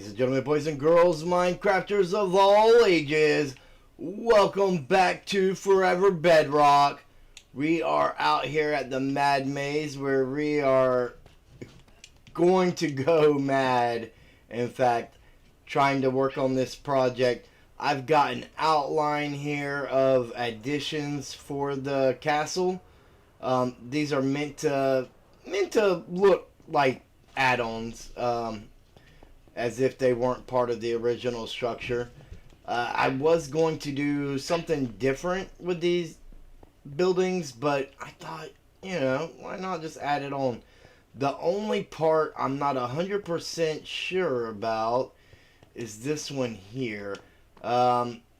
and gentlemen, boys and girls, Minecrafters of all ages, welcome back to Forever Bedrock. We are out here at the Mad Maze where we are going to go mad. In fact, trying to work on this project. I've got an outline here of additions for the castle. These are meant to look like add-ons. As if they weren't part of the original structure. I was going to do something different with these buildings, but I thought, why not just add it on? The only part I'm not 100% sure about is this one here.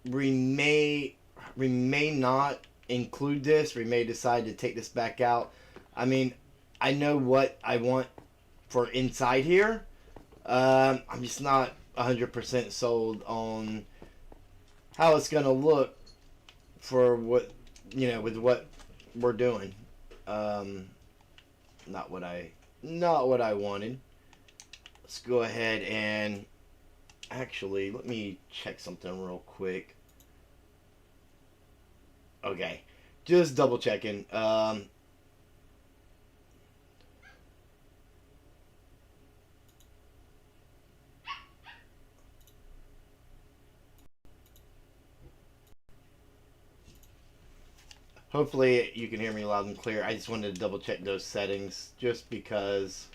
We may not include this. We may decide to take this back out. I mean, I know what I want for inside here. I'm just not 100% sold on how it's gonna look for what, with what we're doing. Not what I wanted. Let's go ahead and actually let me check something real quick. Okay, just double checking. Hopefully you can hear me loud and clear. I just wanted to double check those settings just because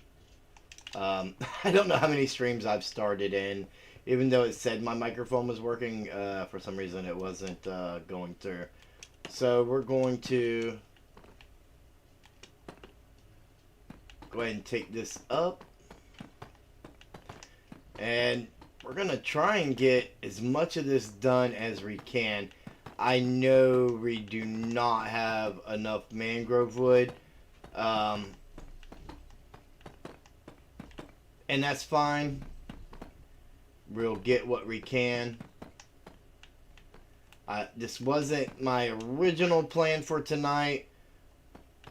I don't know how many streams I've started in. Even though it said my microphone was working, for some reason it wasn't going through. So we're going to go ahead and take this up. And we're going to try and get as much of this done as we can. I know we do not have enough mangrove wood, and that's fine. We'll get what we can. This wasn't my original plan for tonight,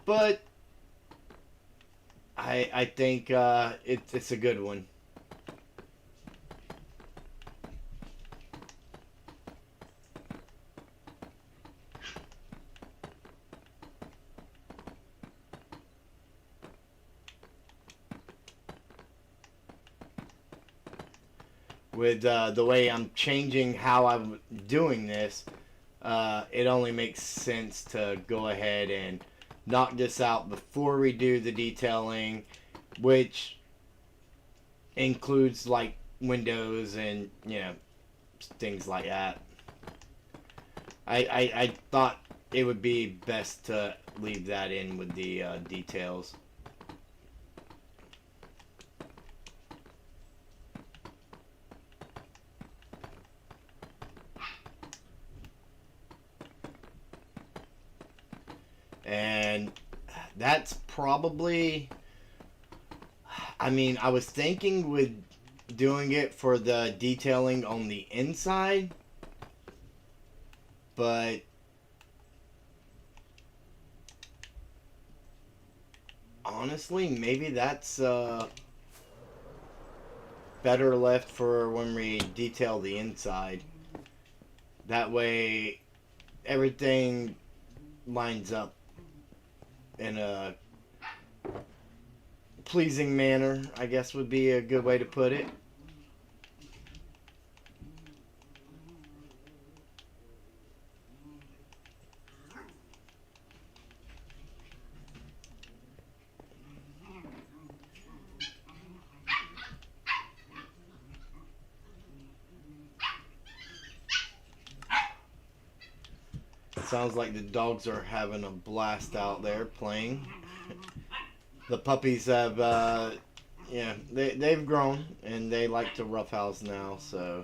but I think it's a good one. With the way I'm changing how I'm doing this, it only makes sense to go ahead and knock this out before we do the detailing, which includes like windows and things like that. I thought it would be best to leave that in with the details. And that's probably, I mean, I was thinking with doing it for the detailing on the inside, but honestly, maybe that's better left for when we detail the inside. That way everything lines up in a pleasing manner, I guess would be a good way to put it. Sounds like the dogs are having a blast out there playing. The puppies have, they've grown and they like to roughhouse now, so.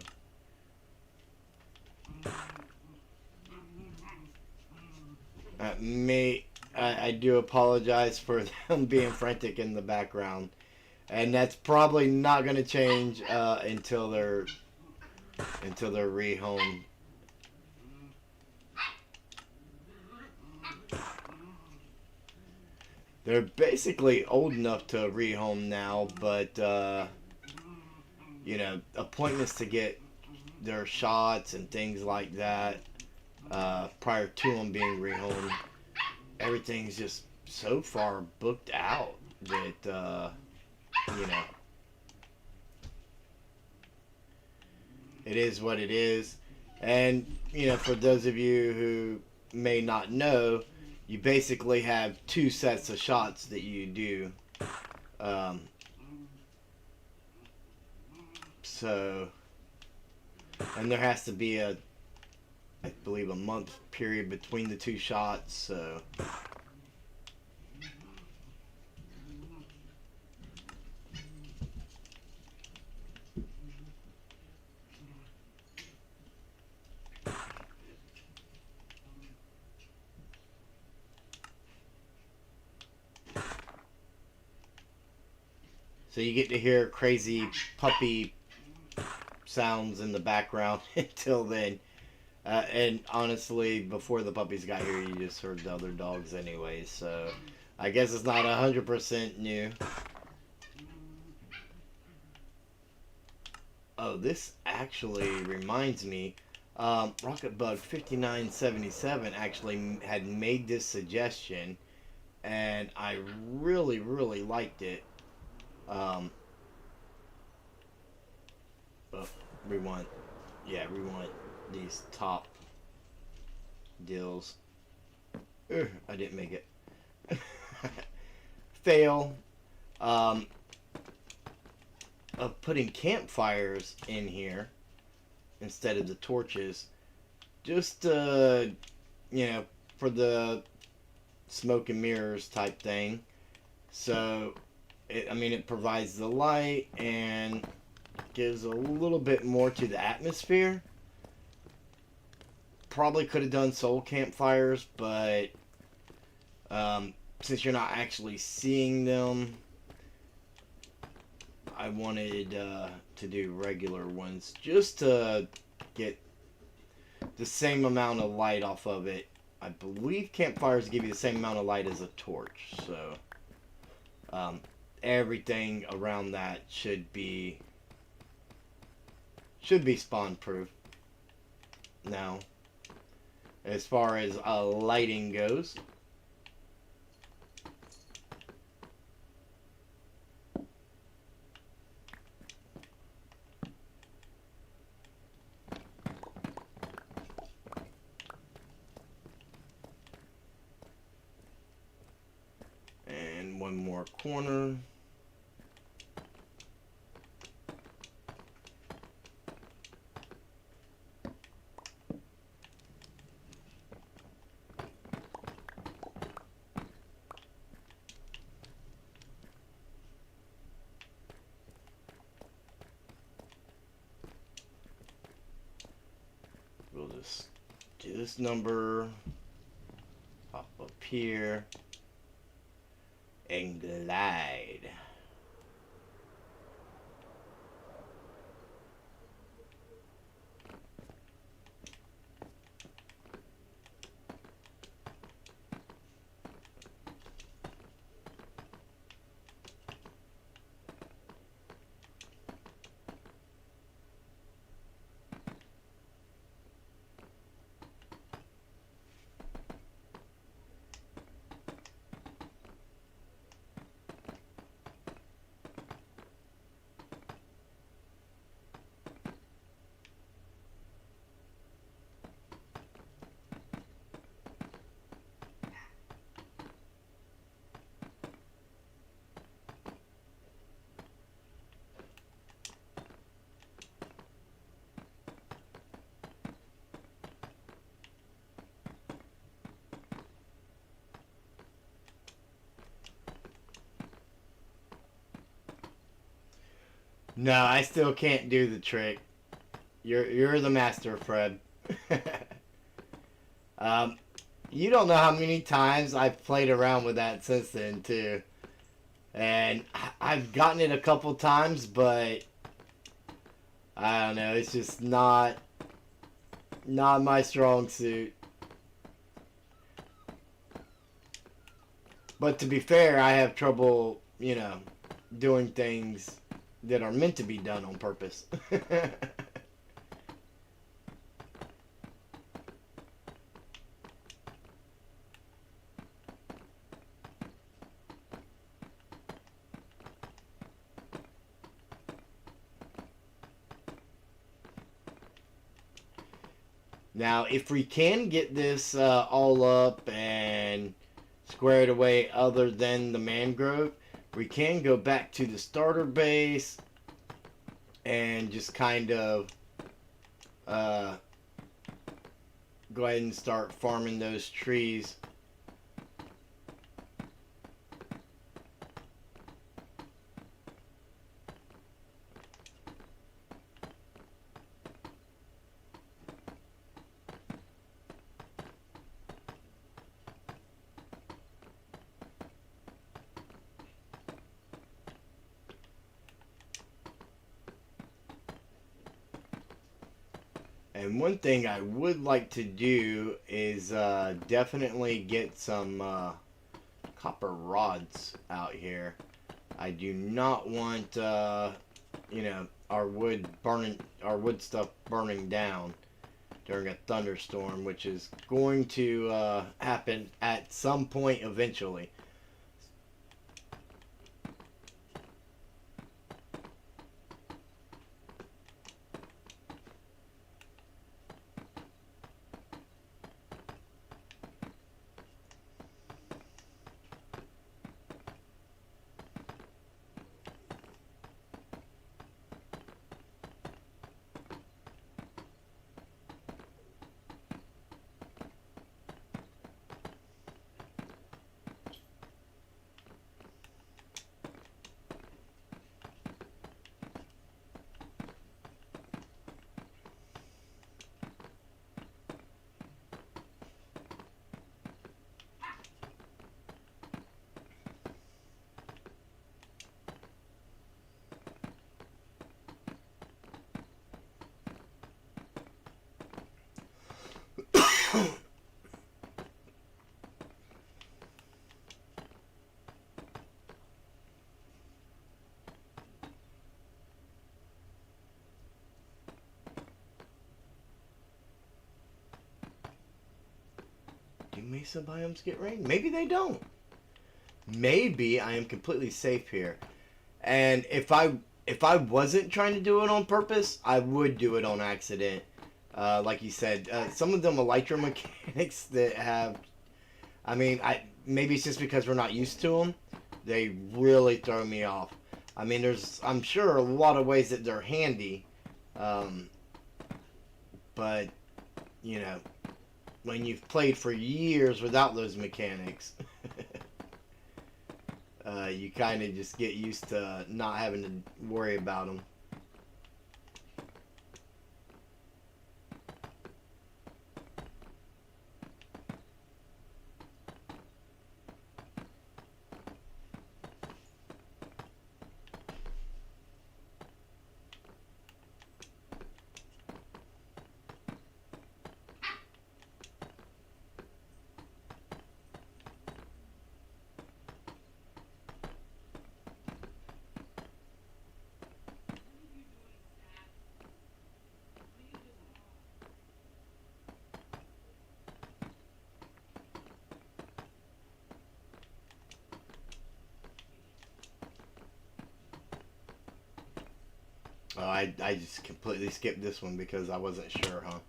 I do apologize for them being frantic in the background. And that's probably not going to change until they're rehomed. They're basically old enough to rehome now, but appointments to get their shots and things like that prior to them being rehomed. Everything's just so far booked out that, it is what it is. And, for those of you who may not know, you basically have two sets of shots that you do. And there has to be I believe, a month period between the two shots, so. So you get to hear crazy puppy sounds in the background until then. And honestly, before the puppies got here, you just heard the other dogs anyway. So I guess it's not 100% new. Oh, this actually reminds me. Rocketbug 5977 actually had made this suggestion, and I really, really liked it. We want these top deals. I didn't make it. Fail. Of putting campfires in here instead of the torches, just for the smoke and mirrors type thing. So it provides the light and gives a little bit more to the atmosphere. Probably could have done soul campfires, but since you're not actually seeing them, I wanted to do regular ones just to get the same amount of light off of it. I believe campfires give you the same amount of light as a torch, so everything around that should be spawn proof. Now, as far as lighting goes, and one more corner. We'll just do this number, pop up here, and glide. No, I still can't do the trick. You're the master, Fred. You don't know how many times I've played around with that since then too, and I've gotten it a couple times, but I don't know. It's just not my strong suit. But to be fair, I have trouble, doing things that are meant to be done on purpose. Now, if we can get this all up and squared away other than the mangrove, we can go back to the starter base and just kind of uh, go ahead and start farming those trees. And one thing I would like to do is definitely get some copper rods out here. I do not want, you know, our wood stuff burning down during a thunderstorm, which is going to happen at some point eventually. Do mesa biomes get rain? Maybe they don't. Maybe I am completely safe here. And if I wasn't trying to do it on purpose, I would do it on accident. Like you said, some of them elytra mechanics that have, I mean, maybe it's just because we're not used to them. They really throw me off. I mean, I'm sure a lot of ways that they're handy, um, but you know, when you've played for years without those mechanics, you kind of just get used to not having to worry about them. Oh, I just completely skipped this one because I wasn't sure, huh?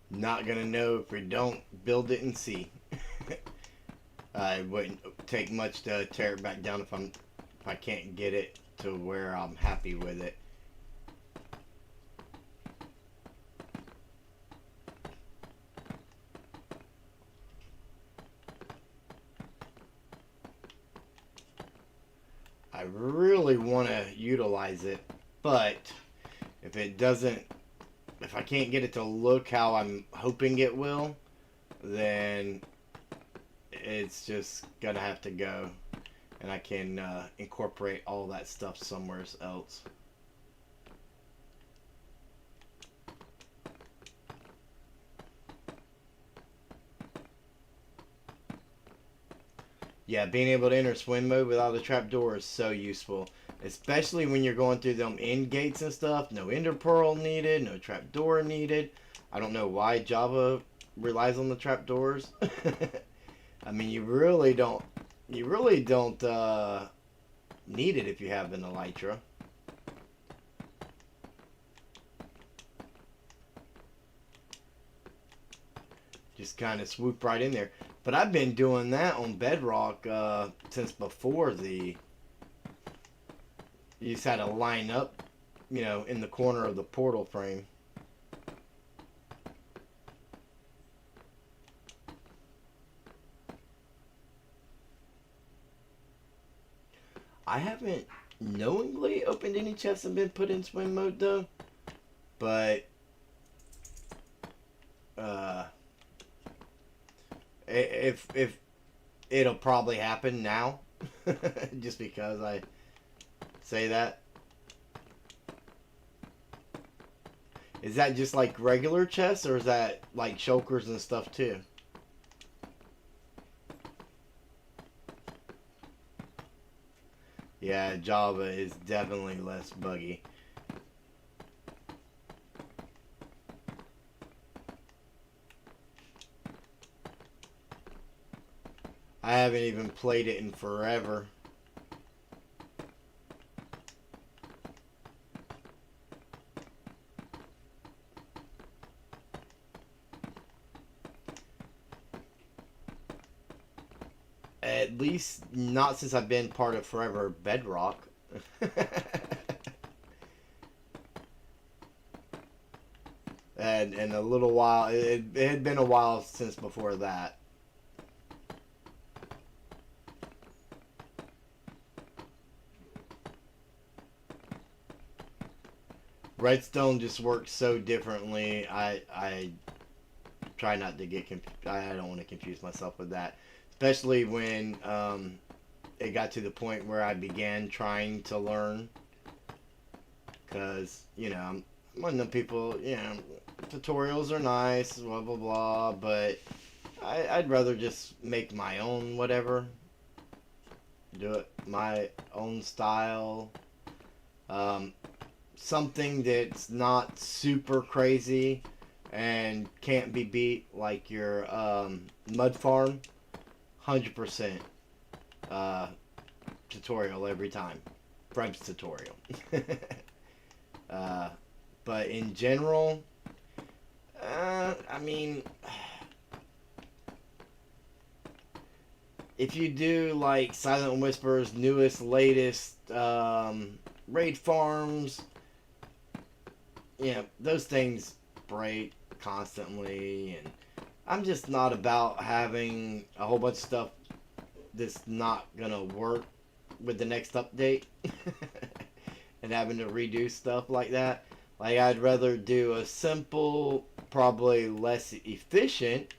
Not gonna know if we don't build it and see. It wouldn't take much to tear it back down if I can't get it to where I'm happy with it. I really want to utilize it, but if it doesn't, if I can't get it to look how I'm hoping it will, then it's just gonna have to go, and I can incorporate all that stuff somewhere else. Yeah, being able to enter swim mode without a trapdoor is so useful. Especially when you're going through them end gates and stuff. No ender pearl needed, no trapdoor needed. I don't know why Java relies on the trapdoors. I mean, you really don't need it if you have an elytra. Just kind of swoop right in there. But I've been doing that on Bedrock since before the... You just had to line up, you know, in the corner of the portal frame. I haven't knowingly opened any chests and been put in swim mode though. But if it'll probably happen now, just because I say that. Is that just like regular chests, or is that like shulkers and stuff too? Yeah, Java is definitely less buggy. I haven't even played it in forever. At least not since I've been part of Forever Bedrock. and a little while, it had been a while since before that. Redstone just works so differently. I try not to get I don't want to confuse myself with that, especially when it got to the point where I began trying to learn, because you know I'm one of the people, you know, tutorials are nice, blah blah blah, but I'd rather just make my own whatever, do it my own style. um, Something that's not super crazy and can't be beat, like your mud farm. 100% tutorial every time. Freb's tutorial. uh, but in general, I mean, if you do like Silent Whisper's newest, latest raid farms, you know, those things break constantly, and I'm just not about having a whole bunch of stuff that's not gonna work with the next update and having to redo stuff like that. Like, I'd rather do a simple, probably less efficient,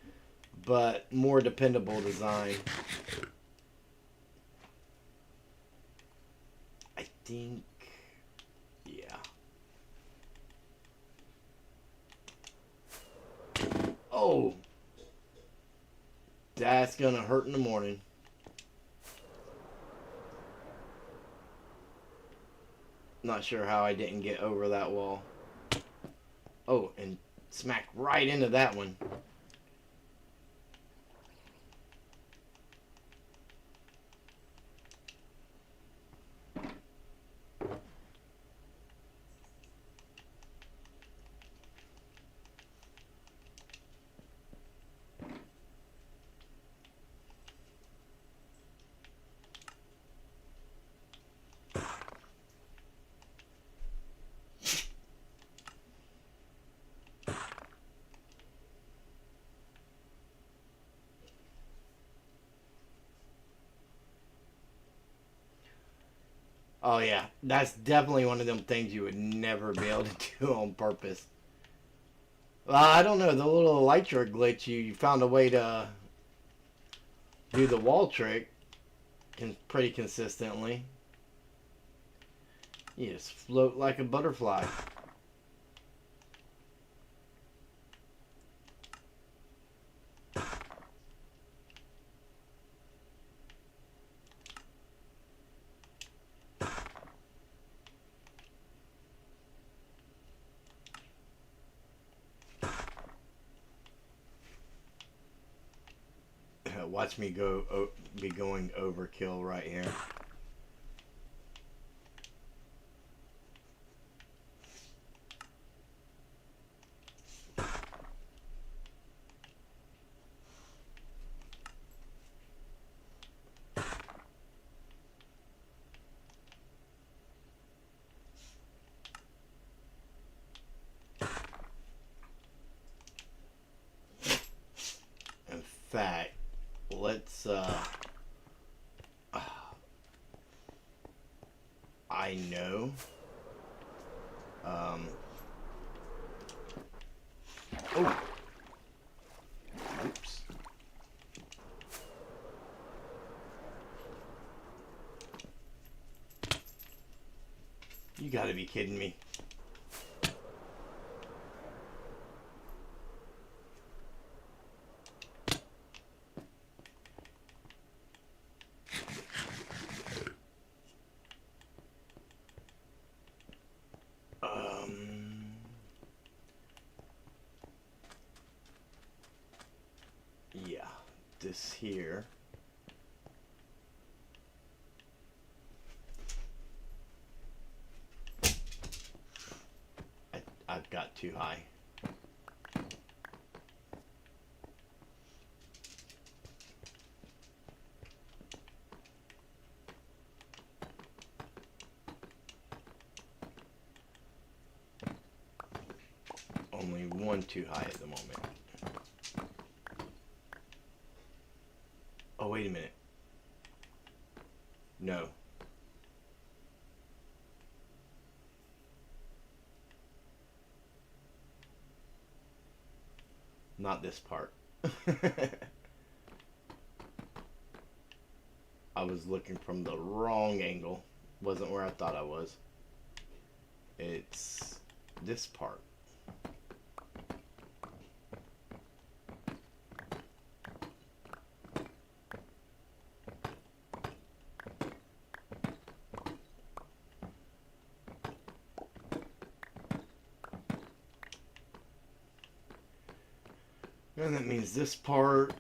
but more dependable design. I think, yeah. Oh, that's gonna hurt in the morning. Not sure how I didn't get over that wall. Oh, and smack right into that one. Oh yeah, that's definitely one of them things you would never be able to do on purpose. Well, I don't know, the little elytra glitch, you found a way to do the wall trick pretty consistently. You just float like a butterfly. Watch me be going overkill right here. In fact, let's I know oh, oops. You gotta be kidding me. Yeah, this here. I've got too high. Only one too high at the moment. Oh, wait a minute. No. Not this part. I was looking from the wrong angle. Wasn't where I thought I was. It's this part. And that means this part.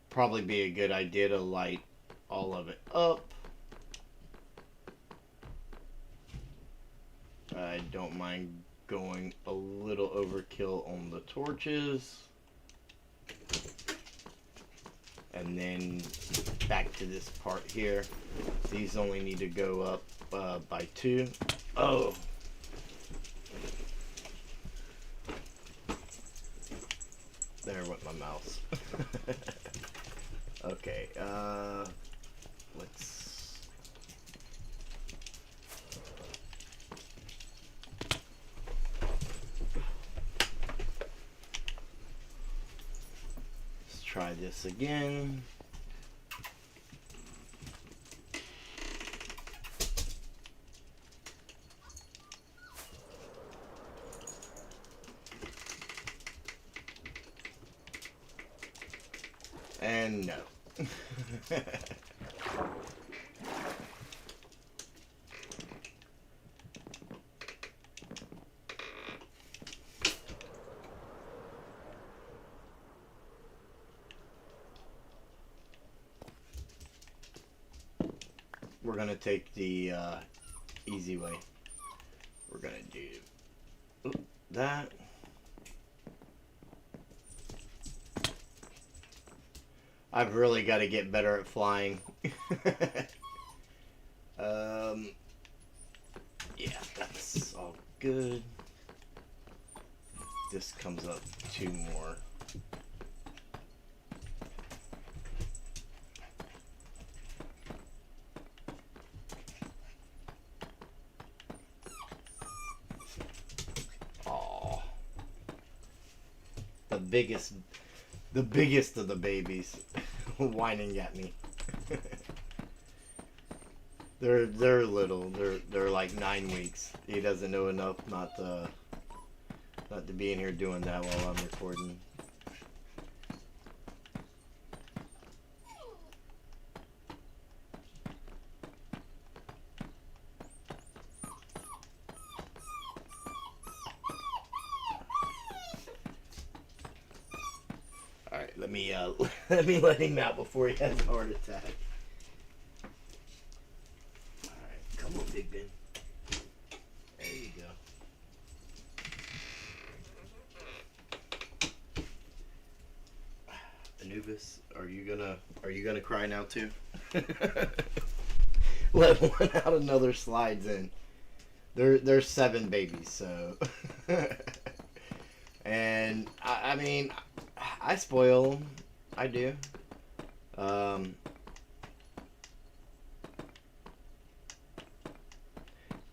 Probably be a good idea to light all of it up. I don't mind going a little overkill on the torches. And then back to this part here. These only need to go up by 2. Oh! There went my mouse. Okay, let's try this again. And no. We're gonna take the easy way. We're gonna do that. I've really got to get better at flying. Yeah, that's all good. This comes up 2 more. the biggest of the babies, whining at me. They're little. They're like 9 weeks. He doesn't know enough not to be in here doing that while I'm recording. All right, let me let him out before he has a heart attack. All right, come on, Big Ben. There you go. Anubis, are you gonna cry now too? Let one out, another slides in. There's 7 babies, so and I mean I spoil them. I do.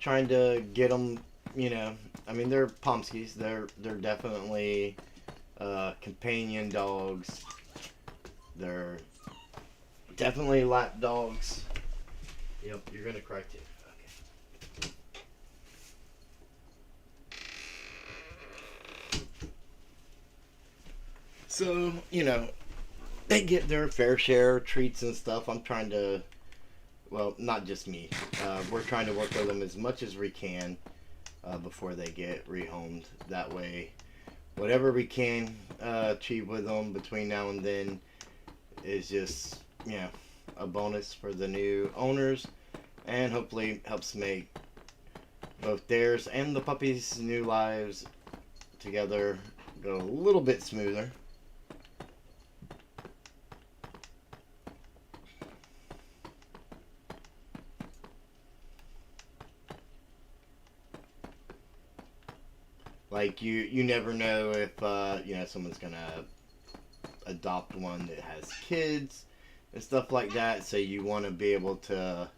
Trying to get them, you know. I mean, they're Pomskis. They're definitely companion dogs. They're definitely lap dogs. Yep, you're gonna cry too. Okay. So, you know, they get their fair share of treats and stuff. I'm trying to, well, not just me. We're trying to work with them as much as we can before they get rehomed. That way, whatever we can achieve with them between now and then is just, you know, a bonus for the new owners, and hopefully helps make both theirs and the puppies' new lives together go a little bit smoother. Like you never know if you know, someone's gonna adopt one that has kids and stuff like that. So you want to be able to.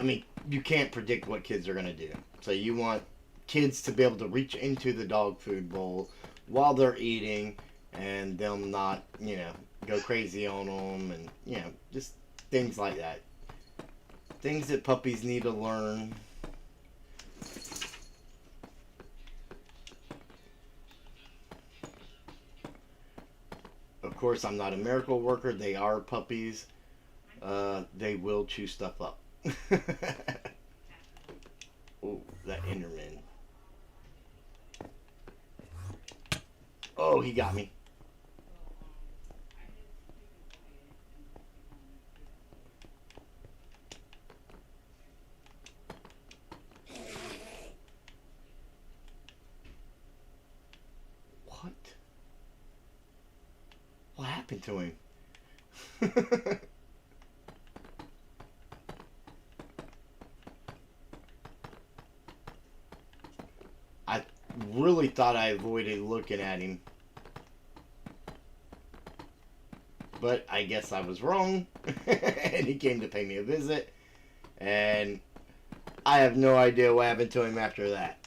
I mean, you can't predict what kids are gonna do. So you want kids to be able to reach into the dog food bowl while they're eating, and them not, you know, go crazy on them, and you know, just things like that. Things that puppies need to learn. Of course, I'm not a miracle worker. They are puppies. They will chew stuff up. Oh, that Enderman. Oh, he got me. What? What happened to him? I really thought I avoided looking at him. But I guess I was wrong. And he came to pay me a visit. And I have no idea what happened to him after that.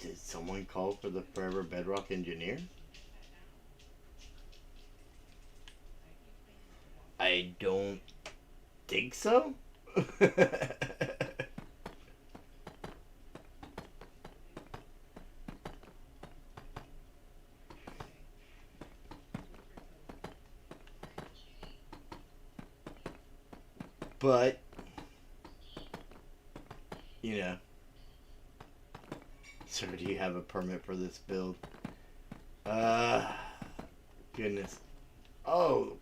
Did someone call for the Forever Bedrock engineer? think so. But, you know. Sir, do you have a permit for this build? Goodness. Oh.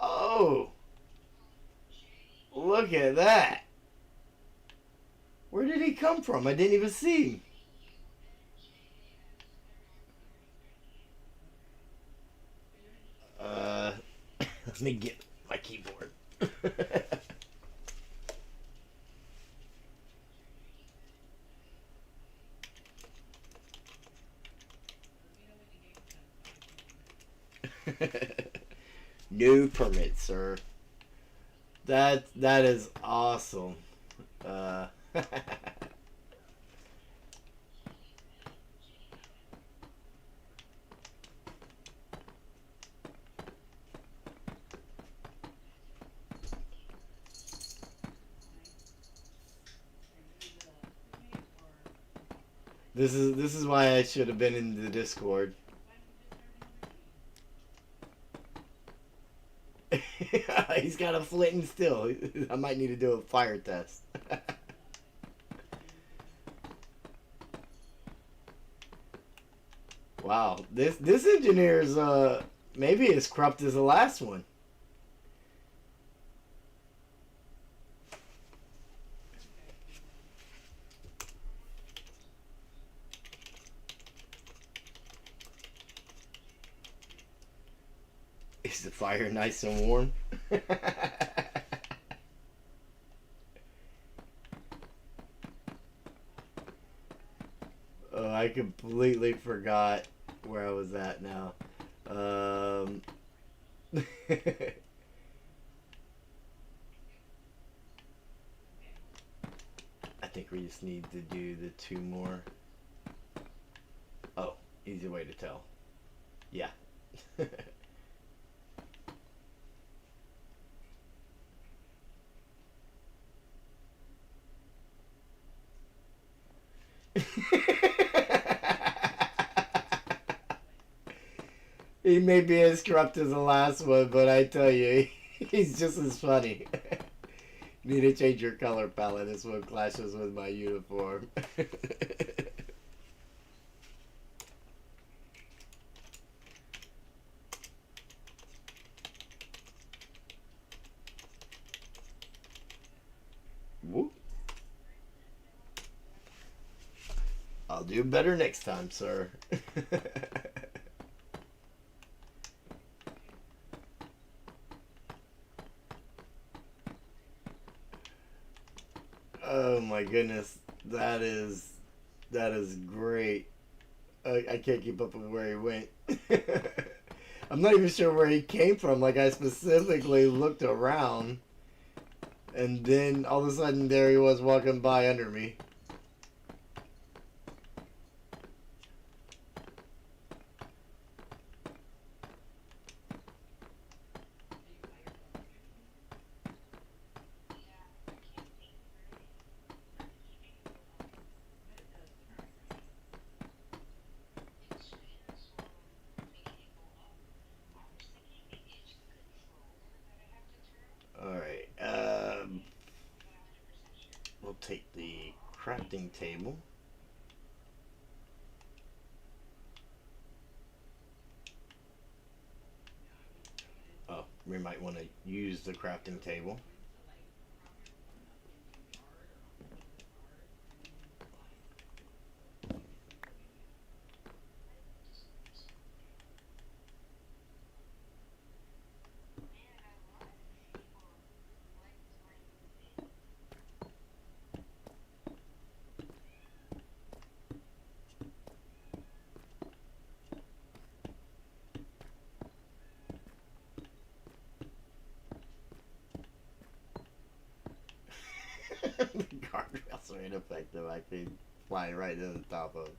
Oh. Look at that. Where did he come from? I didn't even see him. Let me get my keyboard. New permit, sir. That is awesome. This is why I should have been in the Discord. He's got a flint and steel. I might need to do a fire test. Wow, this engineer's maybe as corrupt as the last one. Is the fire nice and warm? Oh, I completely forgot where I was at now. I think we just need to do the 2 more. Oh, easy way to tell. Yeah. He may be as corrupt as the last one, but I tell you, he's just as funny. Need to change your color palette. This one clashes with my uniform. Whoop. I'll do better next time, sir. Oh my goodness, that is great. I can't keep up with where he went. I'm not even sure where he came from. Like, I specifically looked around, and then all of a sudden there he was walking by under me. Alright, we'll take the crafting table. Oh, we might want to use the crafting table. The guardrails are ineffective. I can fly right to the top of.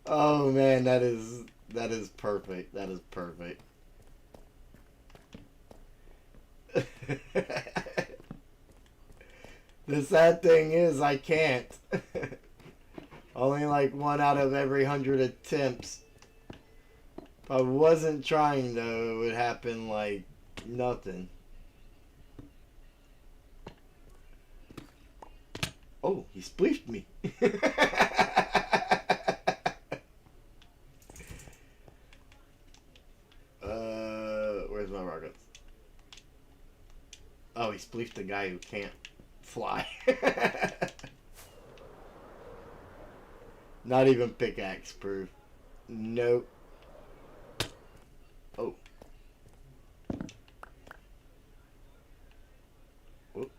Oh man, that is perfect. That is perfect. The sad thing is I can't. Only like 1 out of every 100 attempts. If I wasn't trying though, it would happen like nothing. Oh, he spleefed me. Where's my rockets? Oh, he spleefed the guy who can't fly. Not even pickaxe proof. Nope. Oh. Whoop.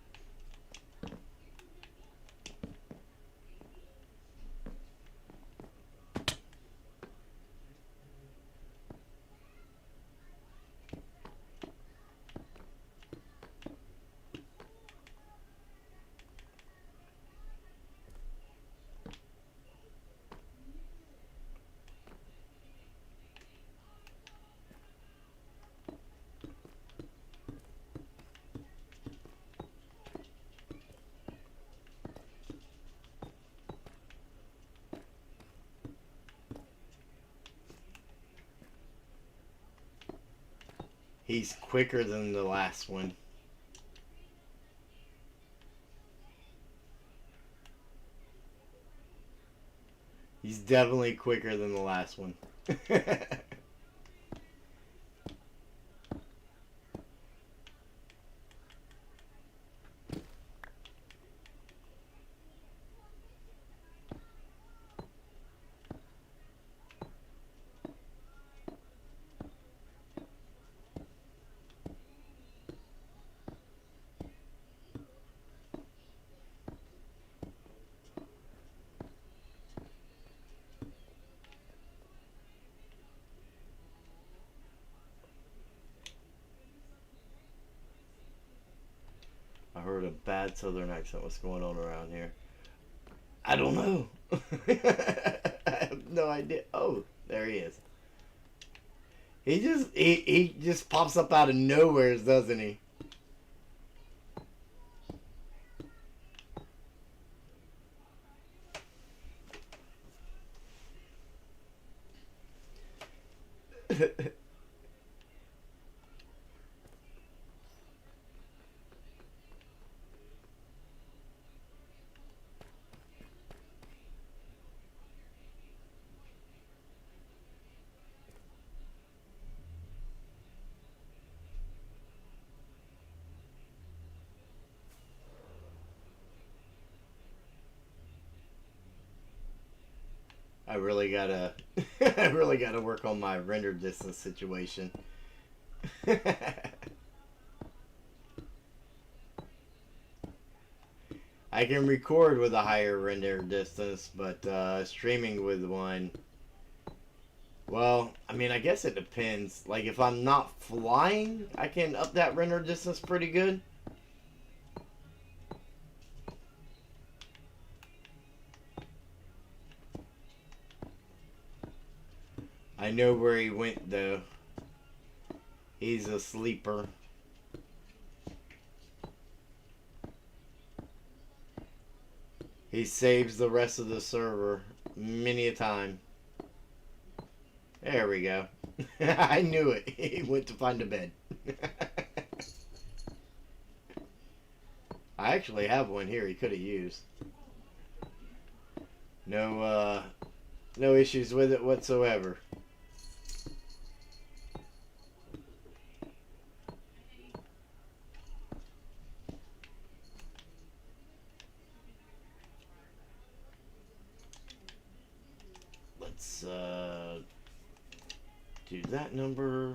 He's quicker than the last one. He's definitely quicker than the last one. I heard a bad southern accent. What's going on around here? I don't know. I have no idea. Oh, there he is. He just pops up out of nowhere, doesn't he? I really gotta I really gotta work on my render distance situation. I can record with a higher render distance, but streaming with one, well, I mean, I guess it depends. Like, if I'm not flying, I can up that render distance pretty good. I know where he went, though. He's a sleeper. He saves the rest of the server many a time. There we go. I knew it. He went to find a bed. I actually have one here he could have used. No, no issues with it whatsoever. Let's do that number.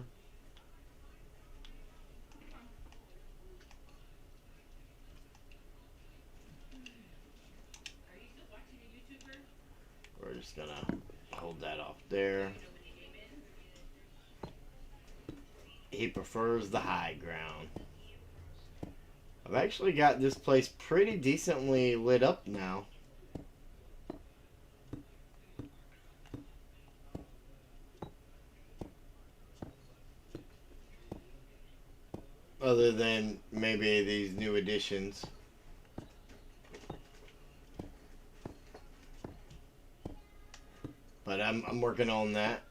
We're just gonna hold that off there. He prefers the high ground. I've actually got this place pretty decently lit up now. Other than maybe these new additions. But I'm working on that.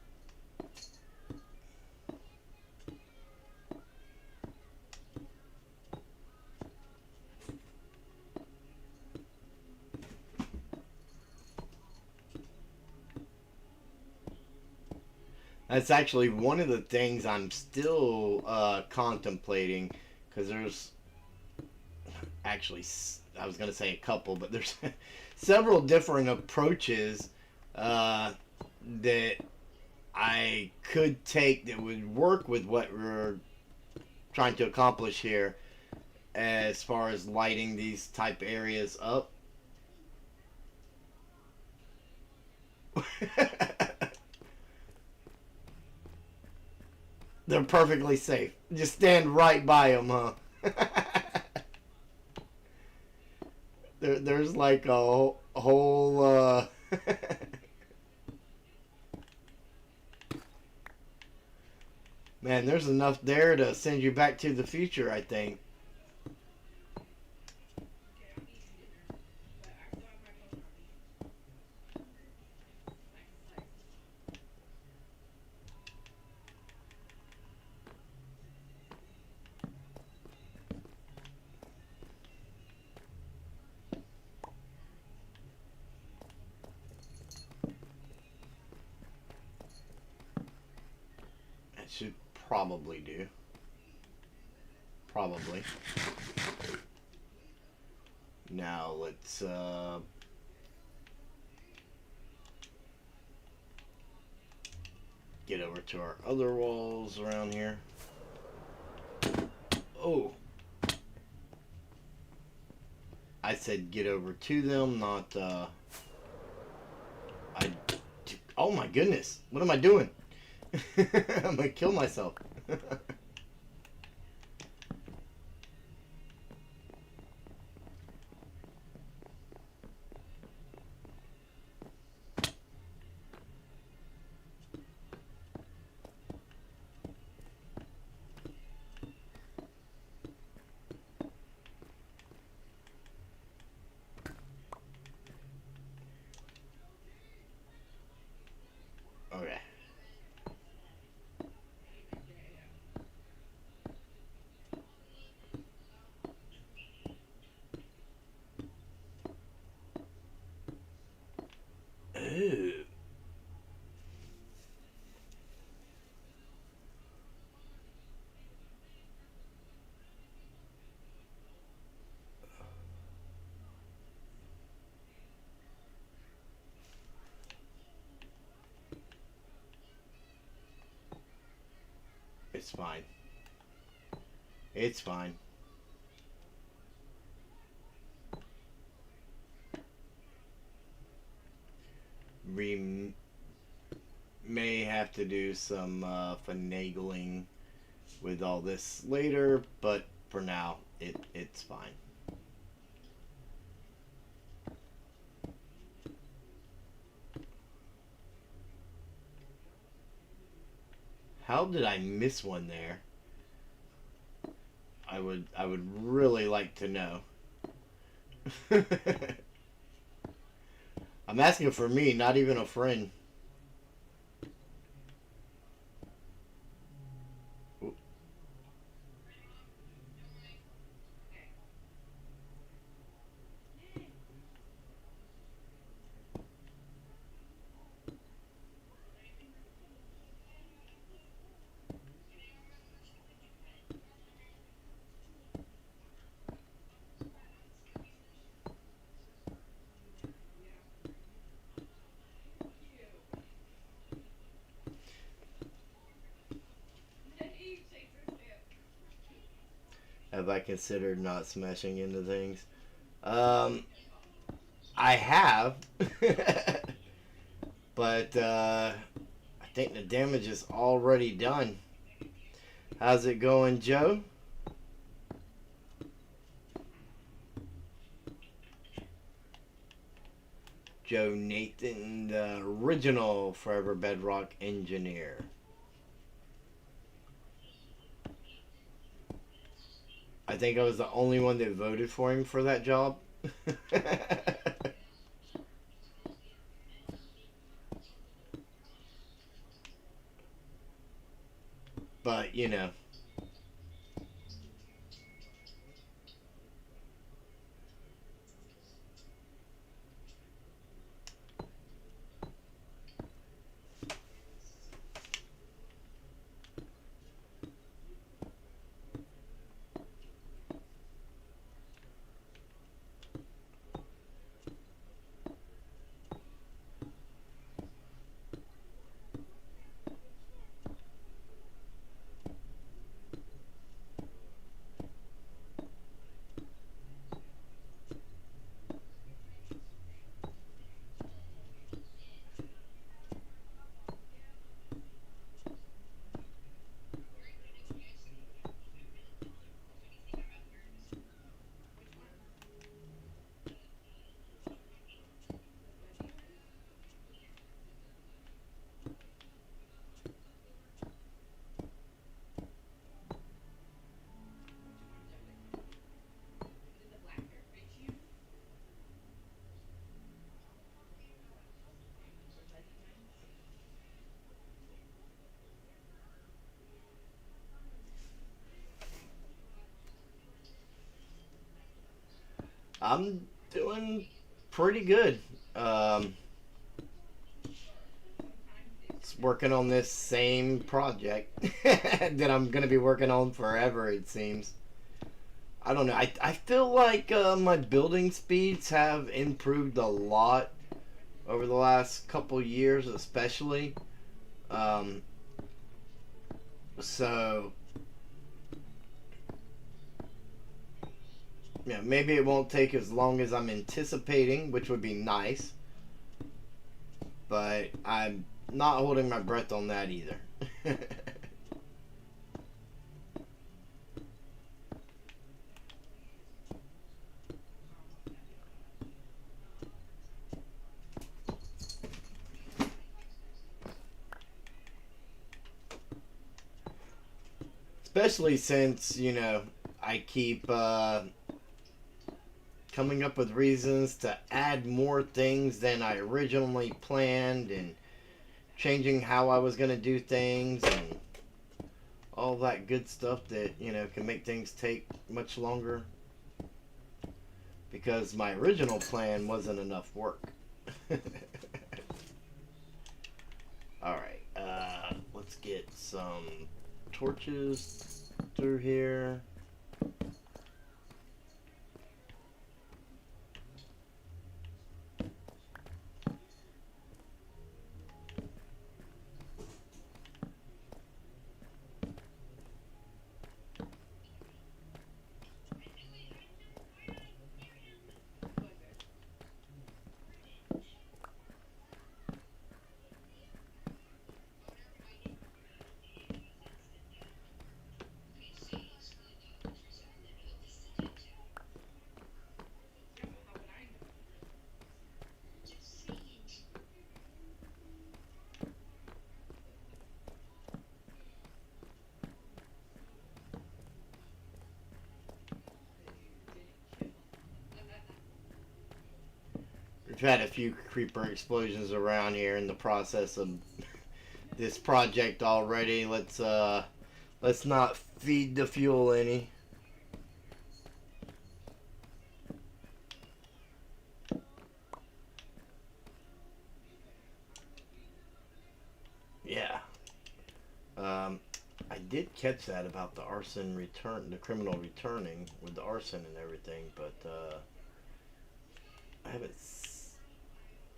That's actually one of the things I'm still contemplating, because there's actually, I was going to say a couple, but there's several different approaches that I could take that would work with what we're trying to accomplish here as far as lighting these type areas up. They're perfectly safe. Just stand right by them, huh? There's like a whole man, there's enough there to send you back to the future, I think. It should probably do. Probably. Now let's get over to our other walls around here. Oh. I said get over to them, not oh my goodness. What am I doing? I'm gonna kill myself. Okay. Ooh. It's fine. It's fine. We may have to do some finagling with all this later, but for now, it's fine. How did I miss one there? I would really like to know. I'm asking for me, not even a friend. Have I considered not smashing into things? Um, I have, but I think the damage is already done. How's it going, Joe? Joe Nathan, the original Forever Bedrock engineer. I think I was the only one that voted for him for that job. But, you know, I'm doing pretty good. Um, Working on this same project that I'm going to be working on forever, it seems. I don't know. I feel like my building speeds have improved a lot over the last couple years, especially. Um, so, yeah, maybe it won't take as long as I'm anticipating, which would be nice. But I'm not holding my breath on that either. Especially since, you know, I keep coming up with reasons to add more things than I originally planned and changing how I was going to do things and all that good stuff that, you know, can make things take much longer because my original plan wasn't enough work. Alright, let's get some torches through here. We've had a few creeper explosions around here in the process of this project already. Let's not feed the fuel any. Yeah. Um, I did catch that about the arson return, the criminal returning with the arson and everything, but I haven't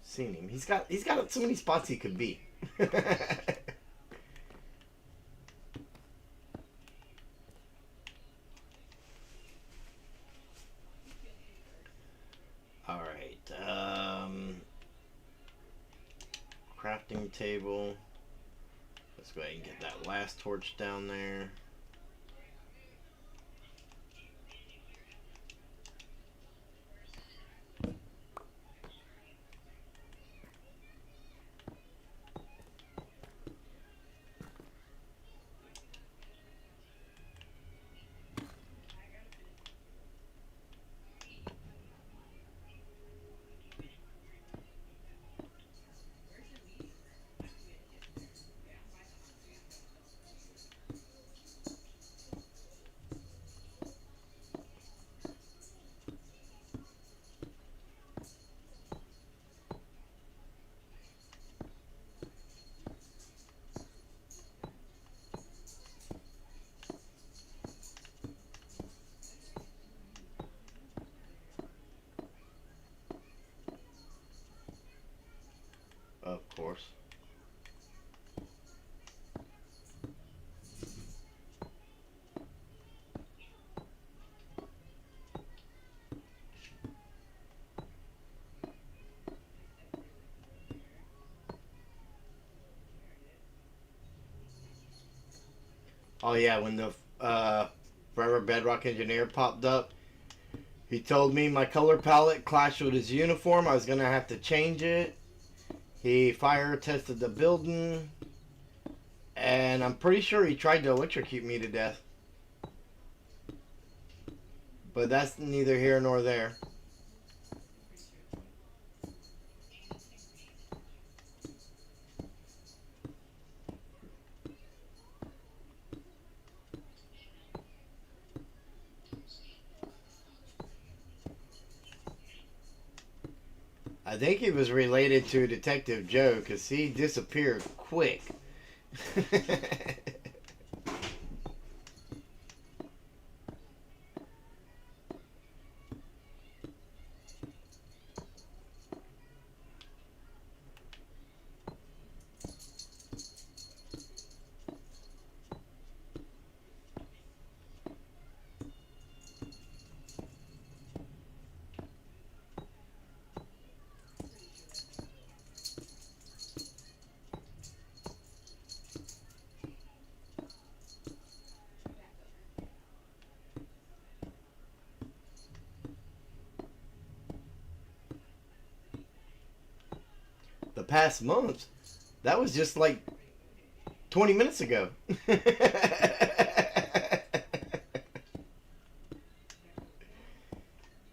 seen him. He's got so many spots he could be. All right. Crafting table. Let's go ahead and get that last torch down there. Of course. Oh yeah, when the Forever Bedrock engineer popped up, he told me my color palette clashed with his uniform. I was gonna have to change it. He fire tested the building, and I'm pretty sure he tried to electrocute me to death. But that's neither here nor there. I think he was related to Detective Joe because he disappeared quick. The past month, that was just like 20 minutes ago.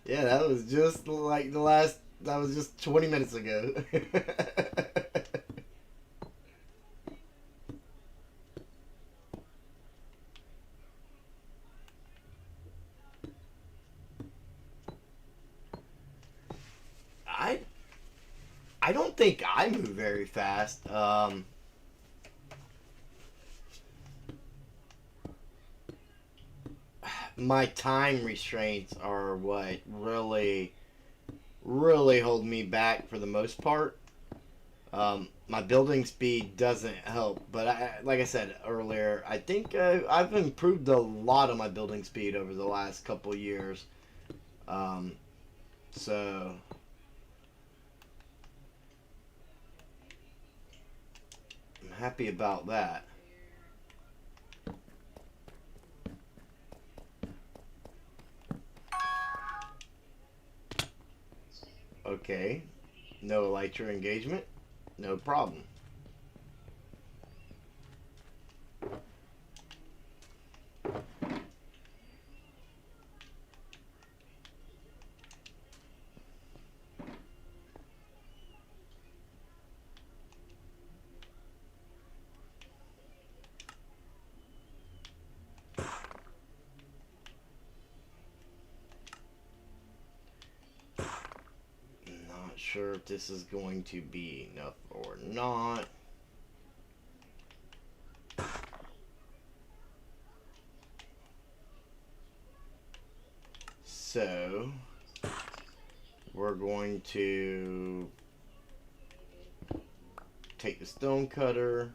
Yeah, that was just like that was just 20 minutes ago. I I don't think I move very fast. My time restraints are what really hold me back for the most part. My building speed doesn't help, but like I said earlier, I think I've improved a lot of my building speed over the last couple years. Um, so I'm happy about that. Okay, no elytra engagement, no problem. Not sure if this is going to be enough or not. So we're going to take the stone cutter.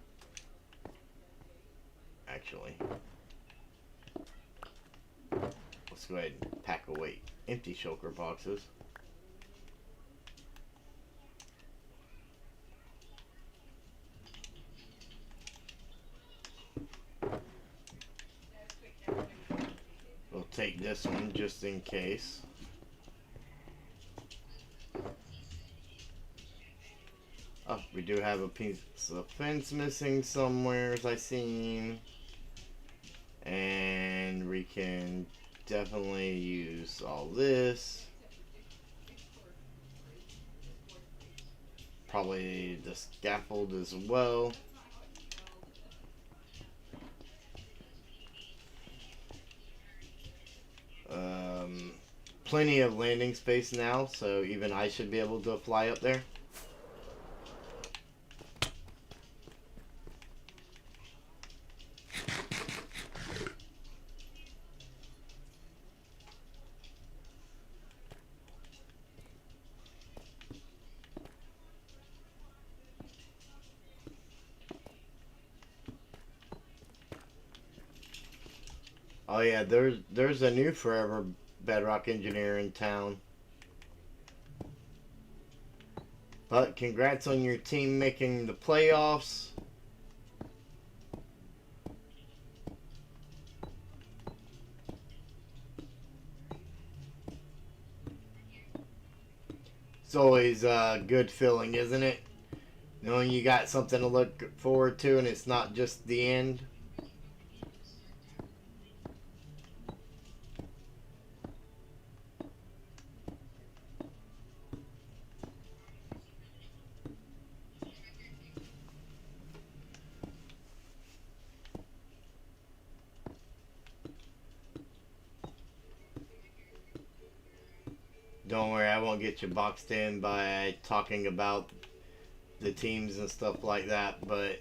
Actually, let's go ahead and pack away empty shulker boxes. We'll take this one just in case. Oh, we do have a piece of fence missing somewhere, as I seen. And we can definitely use all this. Probably the scaffold as well. Plenty of landing space now, so even I should be able to fly up there. Oh yeah, there's a new Forever Bedrock engineer in town. But congrats on your team making the playoffs. It's always a good feeling, isn't it? Knowing you got something to look forward to and it's not just the end. Don't worry, I won't get you boxed in by talking about the teams and stuff like that, but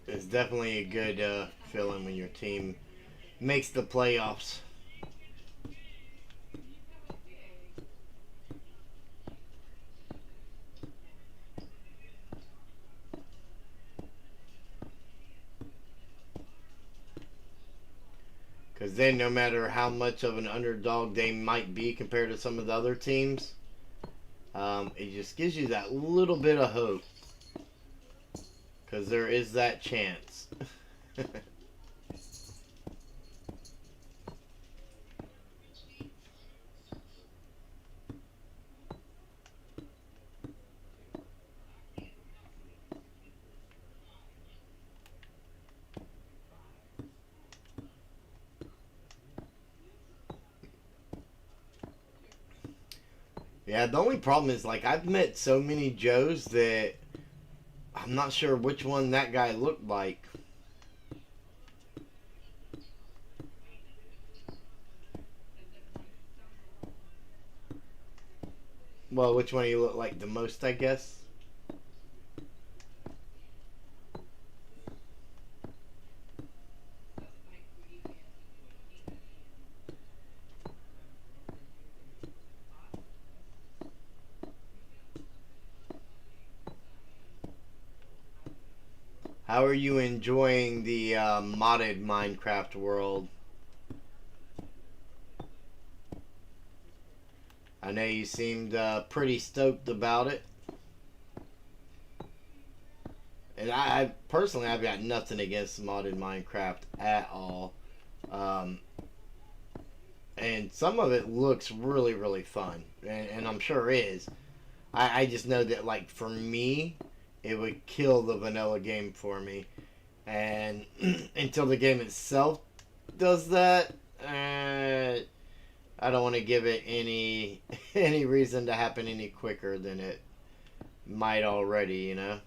it's definitely a good feeling when your team makes the playoffs. Because then, no matter how much of an underdog they might be compared to some of the other teams, it just gives you that little bit of hope. Because there is that chance. Yeah, the only problem is, like, I've met so many Joes that I'm not sure which one that guy looked like. Well, which one he looked like the most, I guess. How are you enjoying the modded Minecraft world? I know you seemed pretty stoked about it. And I personally, I've got nothing against modded Minecraft at all. Um, and some of it looks really, really fun. And I'm sure is. I just know that, like, for me, it would kill the vanilla game for me. And until the game itself does that, I don't want to give it any any reason to happen any quicker than it might already, you know.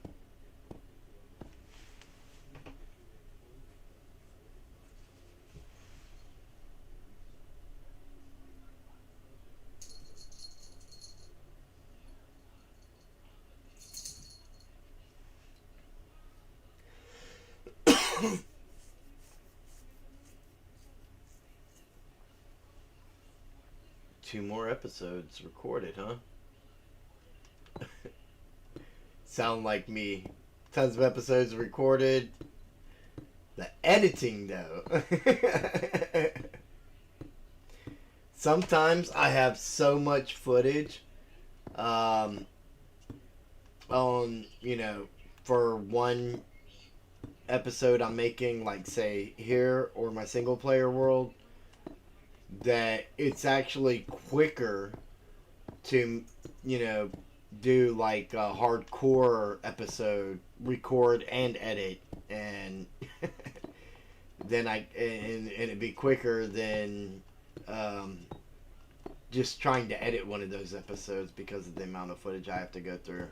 2 more episodes recorded, huh? Sound like me. Tons of episodes recorded. The editing, though. Sometimes I have so much footage um, on, for one episode I'm making, like, say, here or my single player world, that it's actually quicker to, you know, do like a hardcore episode, record and edit, and then and it'd be quicker than um, just trying to edit one of those episodes because of the amount of footage I have to go through.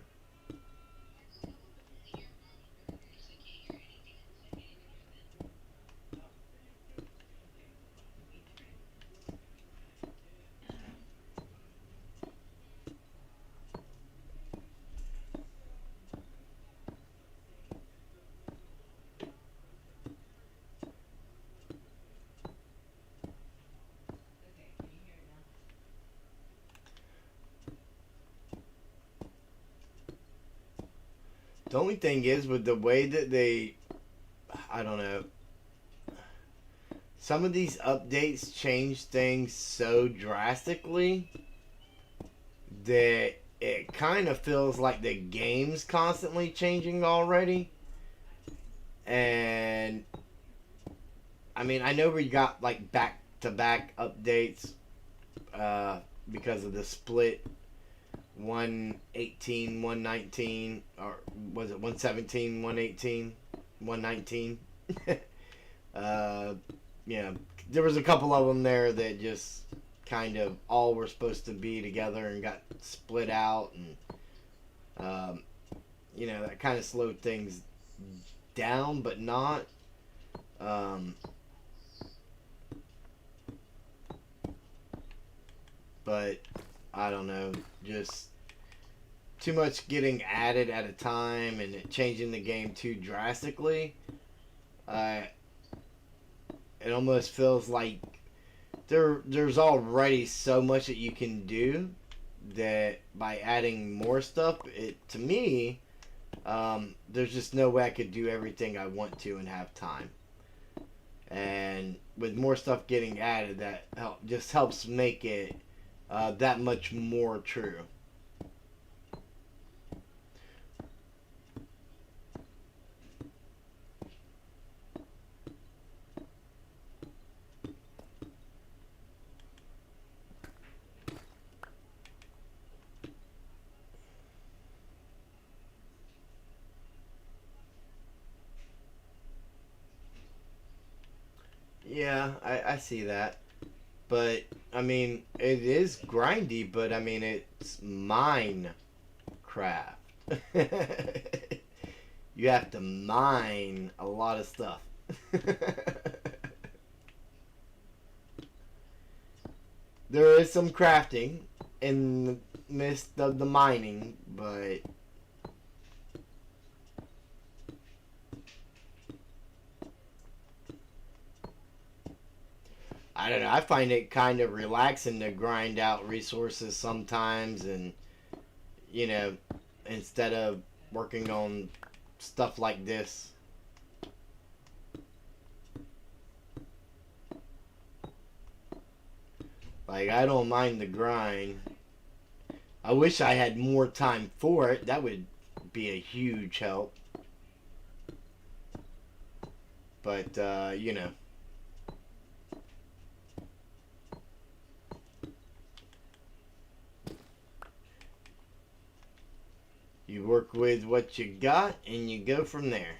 The only thing is with the way that they, I don't know, some of these updates change things so drastically that it kind of feels like the game's constantly changing already. And I mean, I know we got like back to back updates because of the split 118, 119, or was it 117, 118, 119? Yeah, there was a couple of them there that just kind of all were supposed to be together and got split out, and that kind of slowed things down, but not. But I don't know, just too much getting added at a time and it changing the game too drastically. It almost feels like there's already so much that you can do that by adding more stuff, it to me, there's just no way I could do everything I want to and have time. And with more stuff getting added, that just helps make it that much more true. Yeah, I see that. But, I mean, it is grindy, but, I mean, it's Minecraft. You have to mine a lot of stuff. There is some crafting in the midst of the mining, but I don't know. I find it kind of relaxing to grind out resources sometimes, and you know, instead of working on stuff like this. Like, I don't mind the grind. I wish I had more time for it. That would be a huge help. But, you work with what you got and you go from there.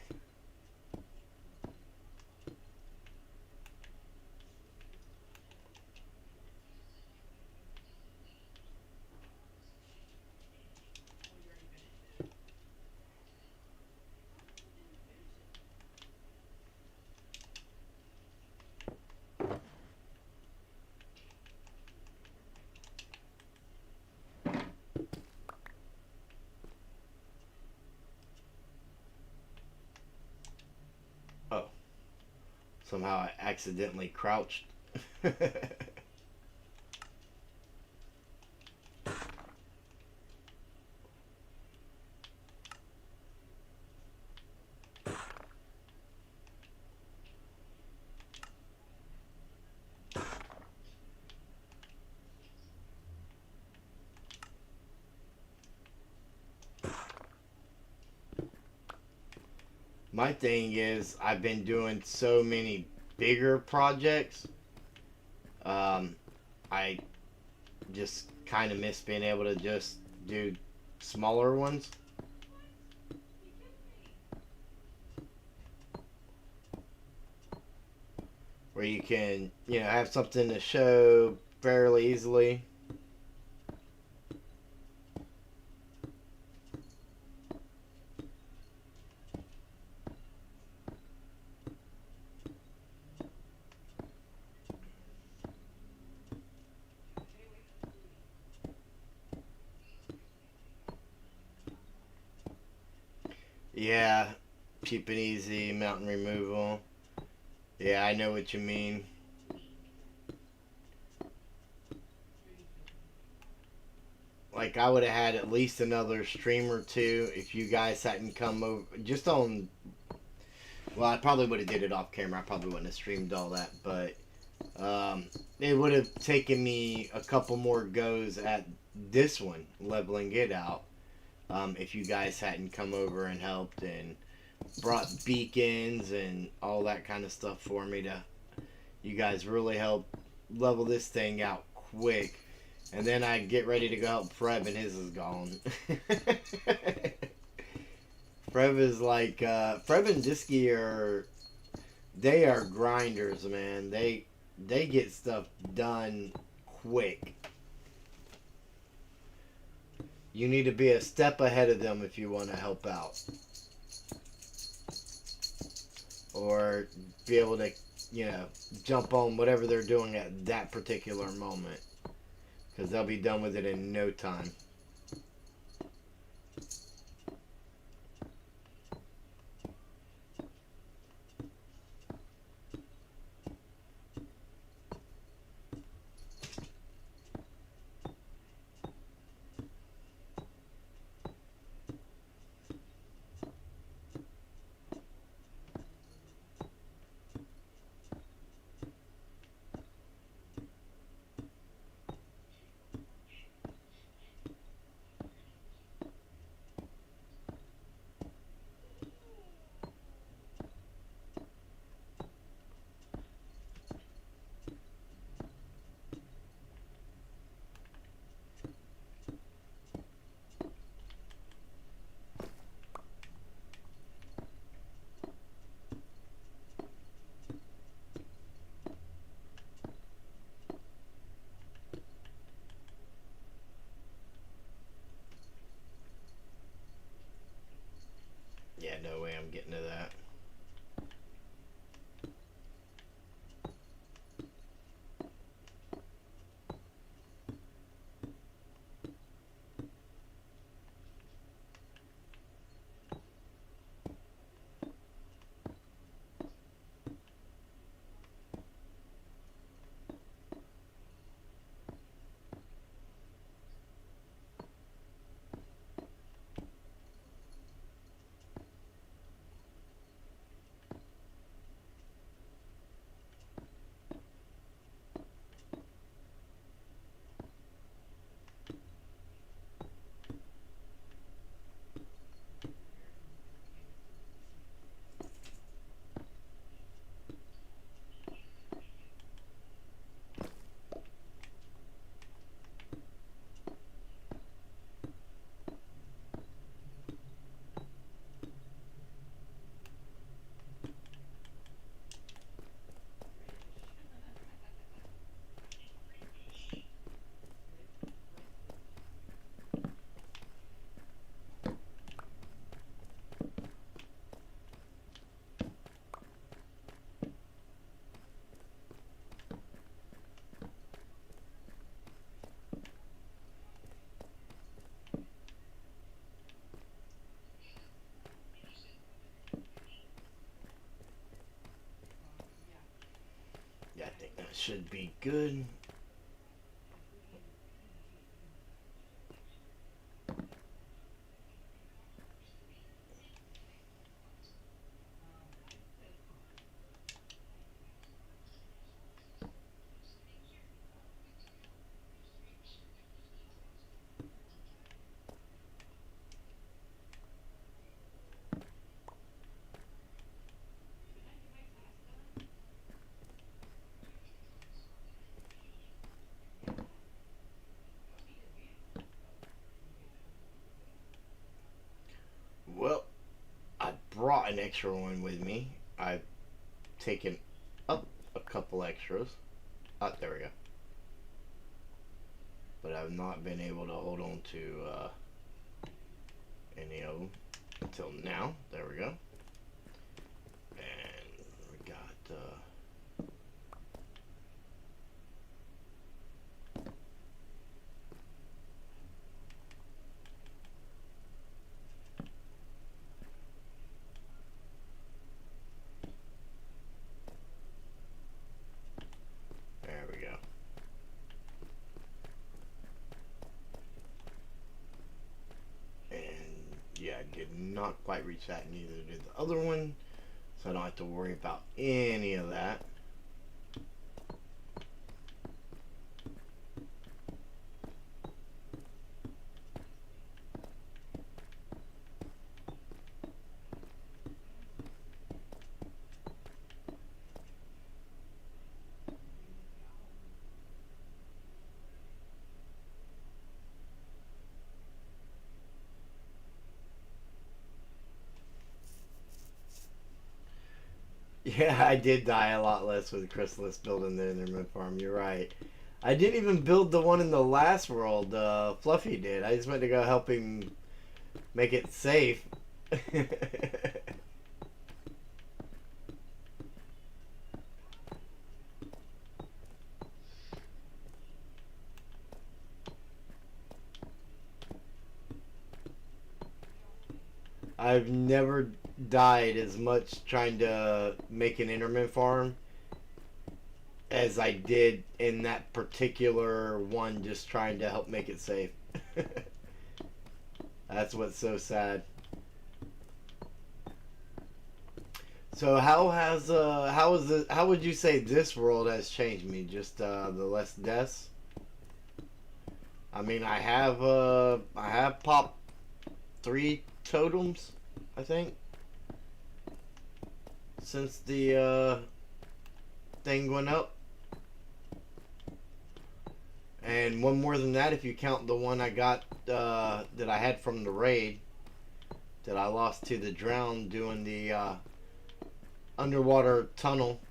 Oh, somehow I accidentally crouched. My thing is, I've been doing so many bigger projects. Um, I just kind of miss being able to just do smaller ones. Where you can, have something to show fairly easily. Yeah, cheap and easy, mountain removal. Yeah, I know what you mean. like I would have had at least another stream or two if you guys hadn't come over just on. Well, I probably would have did it off camera. I probably wouldn't have streamed all that, but it would have taken me a couple more goes at this one, leveling it out. If you guys hadn't come over and helped and brought beacons and all that kind of stuff for me to, you guys really helped level this thing out quick. And then I get ready to go help Preb and his is gone. Preb is like, Preb and Disky they are grinders, man. They get stuff done quick. You need to be a step ahead of them if you want to help out. Or be able to, you know, jump on whatever they're doing at that particular moment. Because they'll be done with it in no time. Yeah, no way I'm getting to that. Yeah, I think that should be good. Well, I brought an extra one with me. I've taken up a couple extras. Oh, there we go. But I've not been able to hold on to any of them until now. There we go. And we got there we go. did not quite reach that, neither did the other one. So I don't have to worry about any of that. Yeah, I did die a lot less with Chrysalis building the Enderman farm. You're right. I didn't even build the one in the last world. Fluffy did. I just went to go help him make it safe. I've never died as much trying to make an Enderman farm as I did in that particular one, just trying to help make it safe. That's what's so sad. So how would you say this world has changed me? Just the less deaths. I mean, I have popped 3 totems, I think, since the thing went up. And one more than that if you count the one I got that I had from the raid that I lost to the drown doing the underwater tunnel.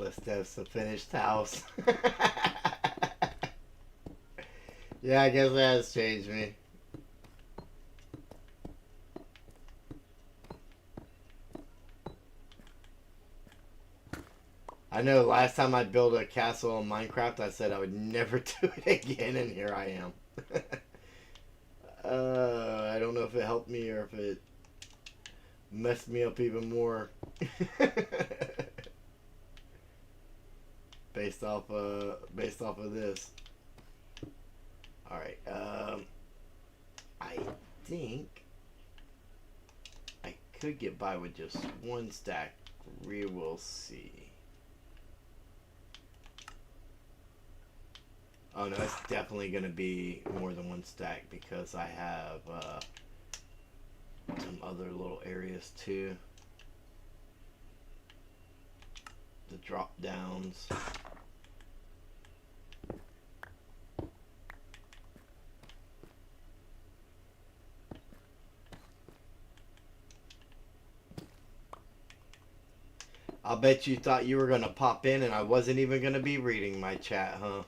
Let's have the finished house. Yeah, I guess that has changed me. I know last time I built a castle in Minecraft, I said I would never do it again, and here I am. I don't know if it helped me or if it messed me up even more. based off of this. All right. I think I could get by with just 1 stack. We will see. Oh no, it's definitely gonna be more than 1 stack because I have some other little areas too. The drop downs. I'll bet you thought you were gonna pop in and I wasn't even gonna be reading my chat, huh?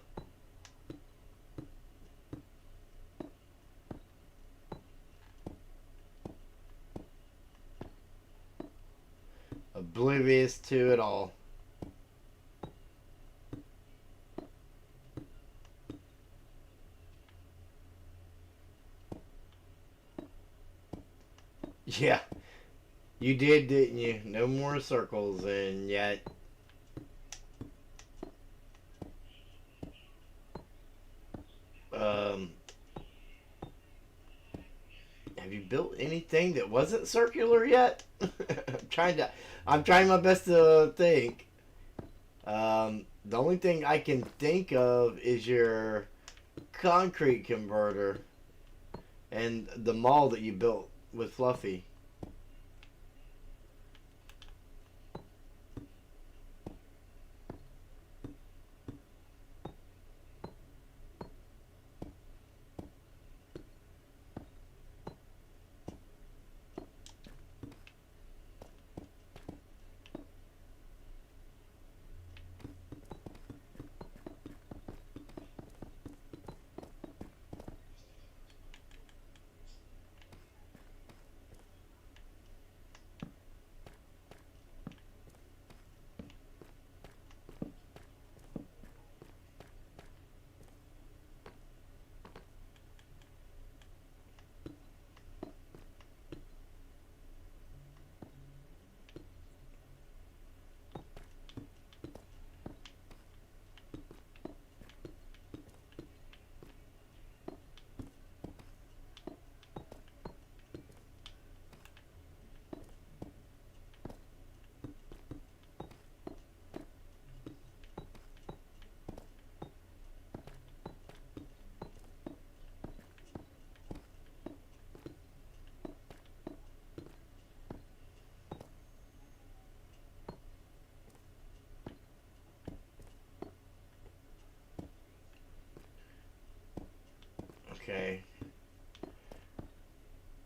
Oblivious to it all. Yeah, you did, didn't you? No more circles, and yet have you built anything that wasn't circular yet? I'm trying my best to think. The only thing I can think of is your concrete converter and the mall that you built with Fluffy.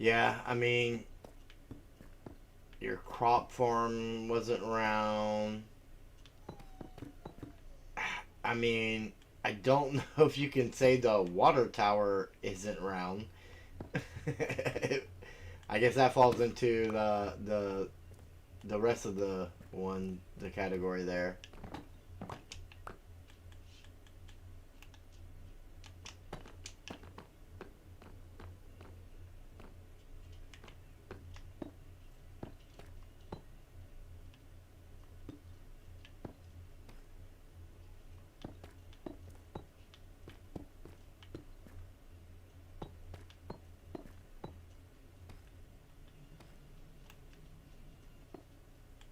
Yeah, I mean, your crop farm wasn't around. I mean, I don't know if you can say the water tower isn't round. I guess that falls into the rest of the category there.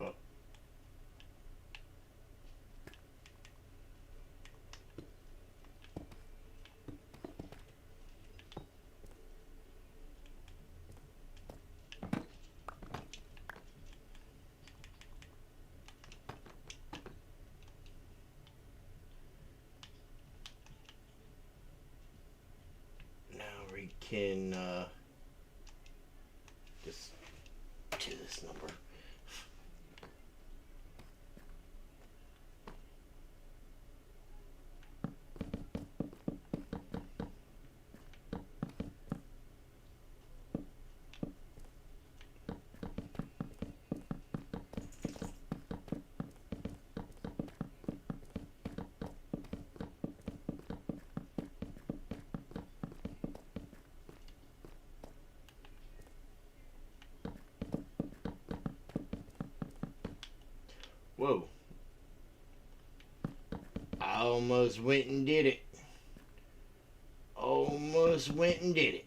Oh, now we can just do this number. Whoa. I almost went and did it. Almost went and did it.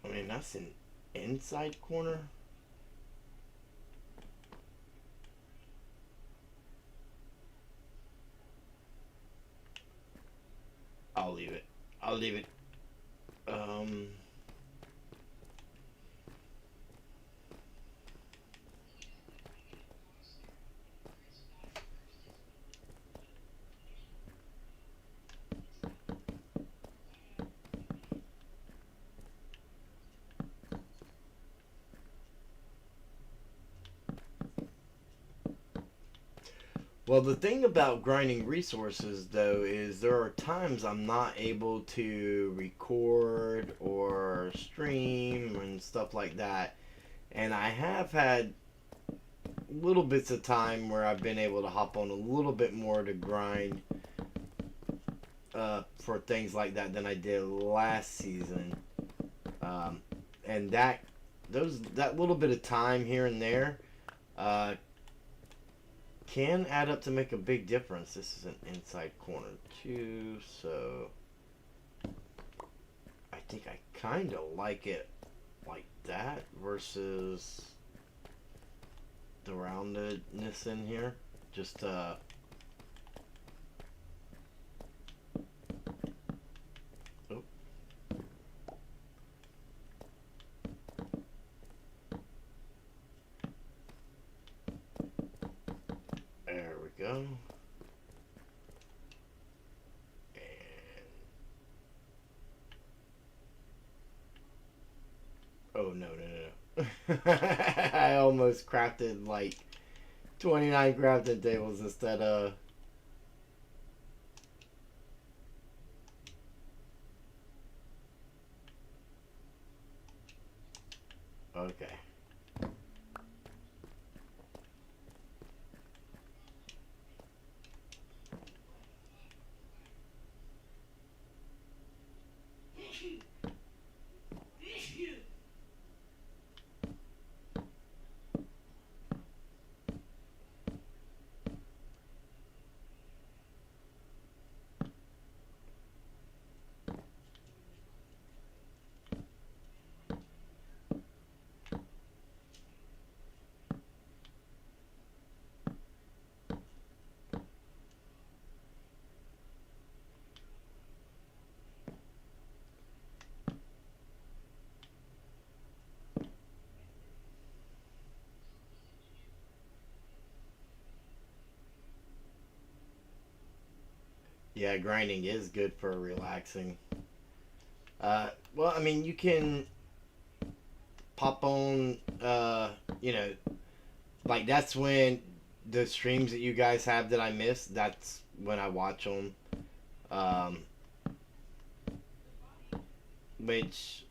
I mean, that's an inside corner. I'll leave it. I'll leave it. Um, well, the thing about grinding resources, though, is there are times I'm not able to record or stream and stuff like that. And I have had little bits of time where I've been able to hop on a little bit more to grind for things like that than I did last season. Um, and that little bit of time here and there uh, can add up to make a big difference. This is an inside corner too, so I think I kind of like it like that versus the roundedness in here. Just oh, there we go. Oh, no, no, no. I almost crafted like 29 crafting tables instead of. Okay. Yeah, grinding is good for relaxing. Well, I mean, you can pop on, you know, like that's when the streams that you guys have that I miss, that's when I watch them. Um, which,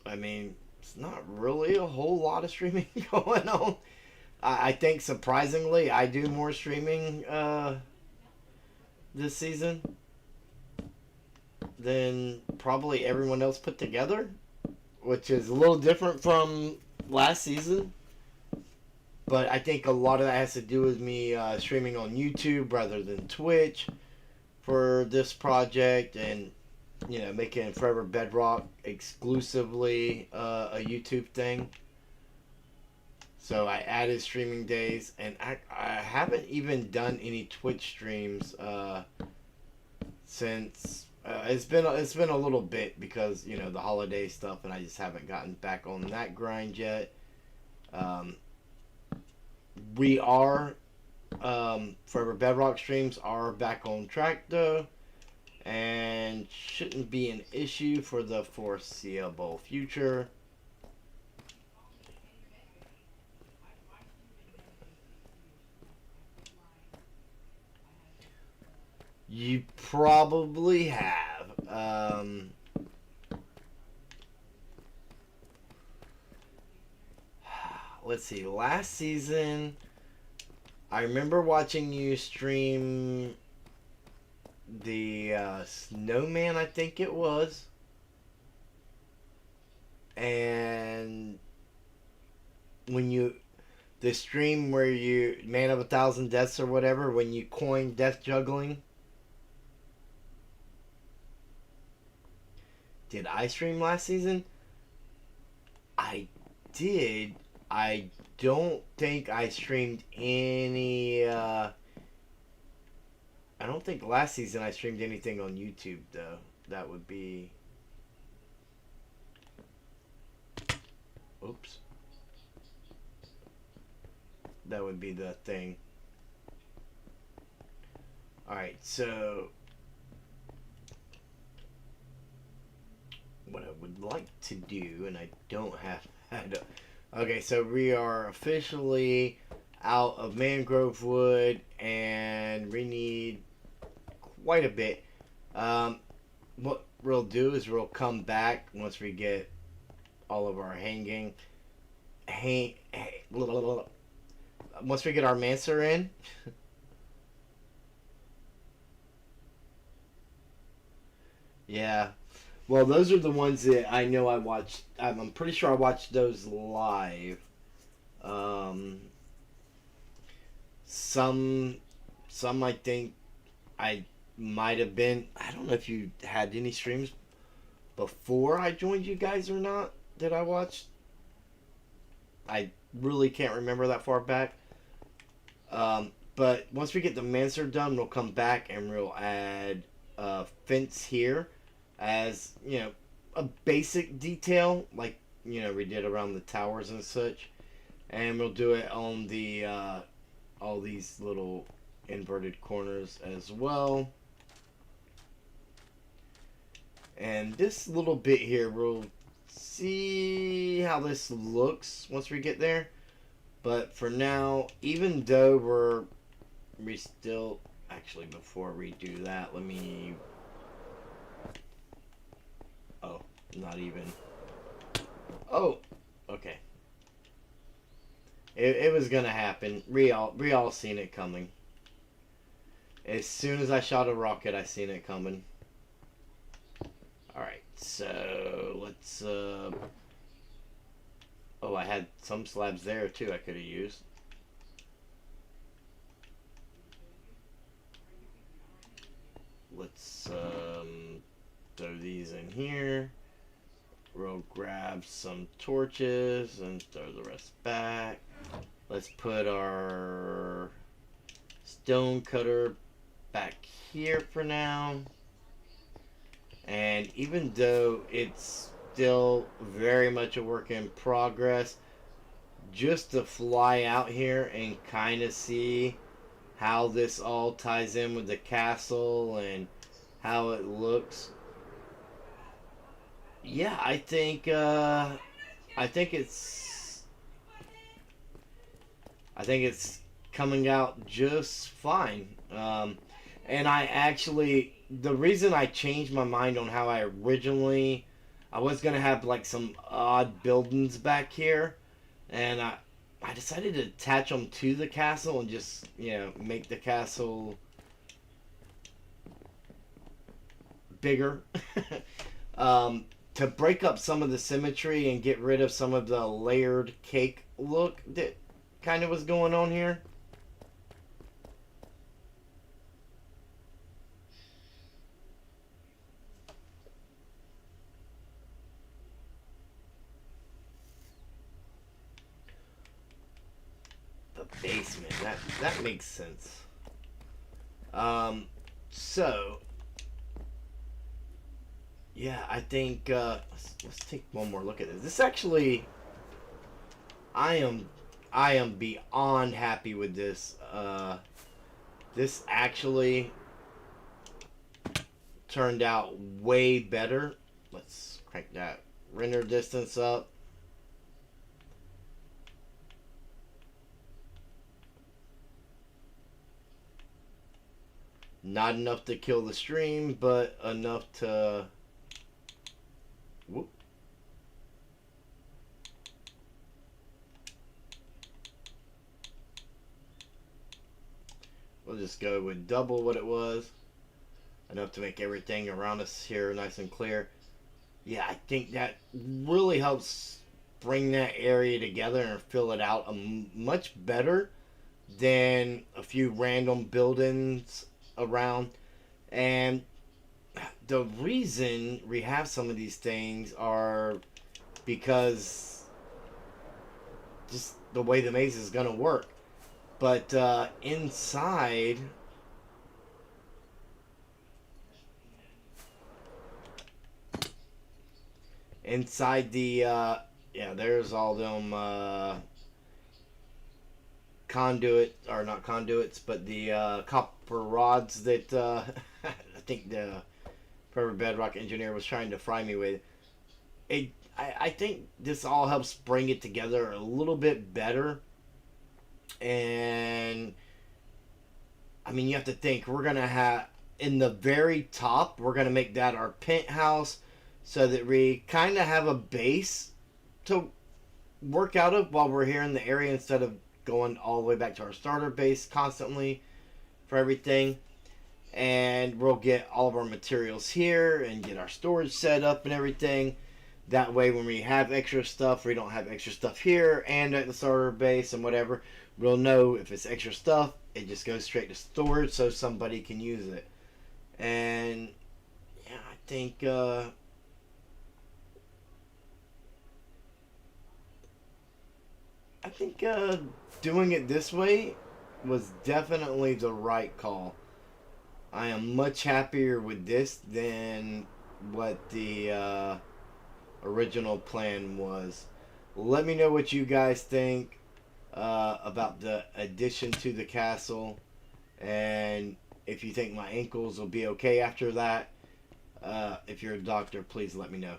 I mean, it's not really a whole lot of streaming going on. I think surprisingly, I do more streaming this season than probably everyone else put together, which is a little different from last season. But I think a lot of that has to do with me streaming on YouTube rather than Twitch for this project, and making Forever Bedrock exclusively a YouTube thing. So I added streaming days, and I haven't even done any Twitch streams since it's been a little bit because the holiday stuff, and I just haven't gotten back on that grind yet. We are Forever Bedrock streams are back on track though, and shouldn't be an issue for the foreseeable future. You probably have. Let's see. Last season, I remember watching you stream the snowman, I think it was. And the stream where you, Man of 1,000 Deaths or whatever, when you coined death juggling. Did I stream last season? I did. I don't think I streamed any. I don't think last season I streamed anything on YouTube though. That would be. Oops. That would be the thing. Alright, so. What I would like to do, and I don't have that. Okay, so we are officially out of mangrove wood, and we need quite a bit. What we'll do is we'll come back once we get all of our once we get our Mancer in. Yeah. Well, those are the ones that I know I watched. I'm pretty sure I watched those live. Um, some, some I think I might have been. I don't know if you had any streams before I joined you guys or not that I watched. I really can't remember that far back. But once we get the Mancer done, we'll come back and we'll add fence here as a basic detail, like we did around the towers and such, and we'll do it on the all these little inverted corners as well. And this little bit here, we'll see how this looks once we get there. But for now, even though we still, actually, before we do that, let me. Oh, not even. Oh, okay. It was gonna happen. We all seen it coming. As soon as I shot a rocket, I seen it coming. Alright, so let's oh, I had some slabs there too I could have used. Let's throw these in here. We'll grab some torches and throw the rest back. Let's put our stone cutter back here for now. And even though it's still very much a work in progress, just to fly out here and kind of see how this all ties in with the castle and how it looks. Yeah, I think it's I think it's coming out just fine. And I actually, the reason I changed my mind on how I was gonna have like some odd buildings back here, and I decided to attach them to the castle and just make the castle bigger. um, to break up some of the symmetry and get rid of some of the layered cake look that kind of was going on here. The basement, that makes sense. So yeah, I think let's take one more look at this. This actually, I am I am beyond happy with this. This actually turned out way better. Let's crank that render distance up. Not enough to kill the stream, but enough to... Whoop. We'll just go with double what it was. Enough to make everything around us here nice and clear. Yeah, I think that really helps bring that area together and fill it out much better than a few random buildings around. And the reason we have some of these things are because just the way the maze is going to work. But inside the yeah, there's all them conduit, or not conduits, but the copper rods that I think the Forever Bedrock engineer was trying to fry me with. I think this all helps bring it together a little bit better. And I mean, you have to think, we're gonna have in the very top, we're gonna make that our penthouse, so that we kind of have a base to work out of while we're here in the area, instead of going all the way back to our starter base constantly for everything. And we'll get all of our materials here and get our storage set up and everything. That way, when we have extra stuff, we don't have extra stuff here and at the starter base and whatever. We'll know if it's extra stuff, it just goes straight to storage so somebody can use it. And yeah, I think doing it this way was definitely the right call. I am much happier with this than what the original plan was. Let me know what you guys think about the addition to the castle, and if you think my ankles will be okay after that. If you're a doctor, please let me know.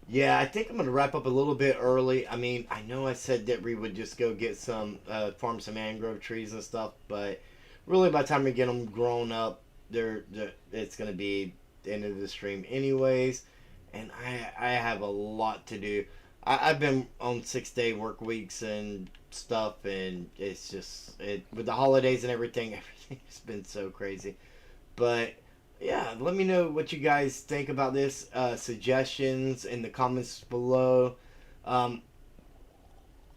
Yeah, I think I'm gonna wrap up a little bit early. I mean, I know I said that we would just go get some, farm some mangrove trees and stuff, but really by the time we get them grown up, it's gonna be the end of the stream anyways. And I have a lot to do. I've been on 6-day work weeks and stuff, and it's just with the holidays and everything. Everything's been so crazy. But yeah, let me know what you guys think about this. Suggestions in the comments below. Um,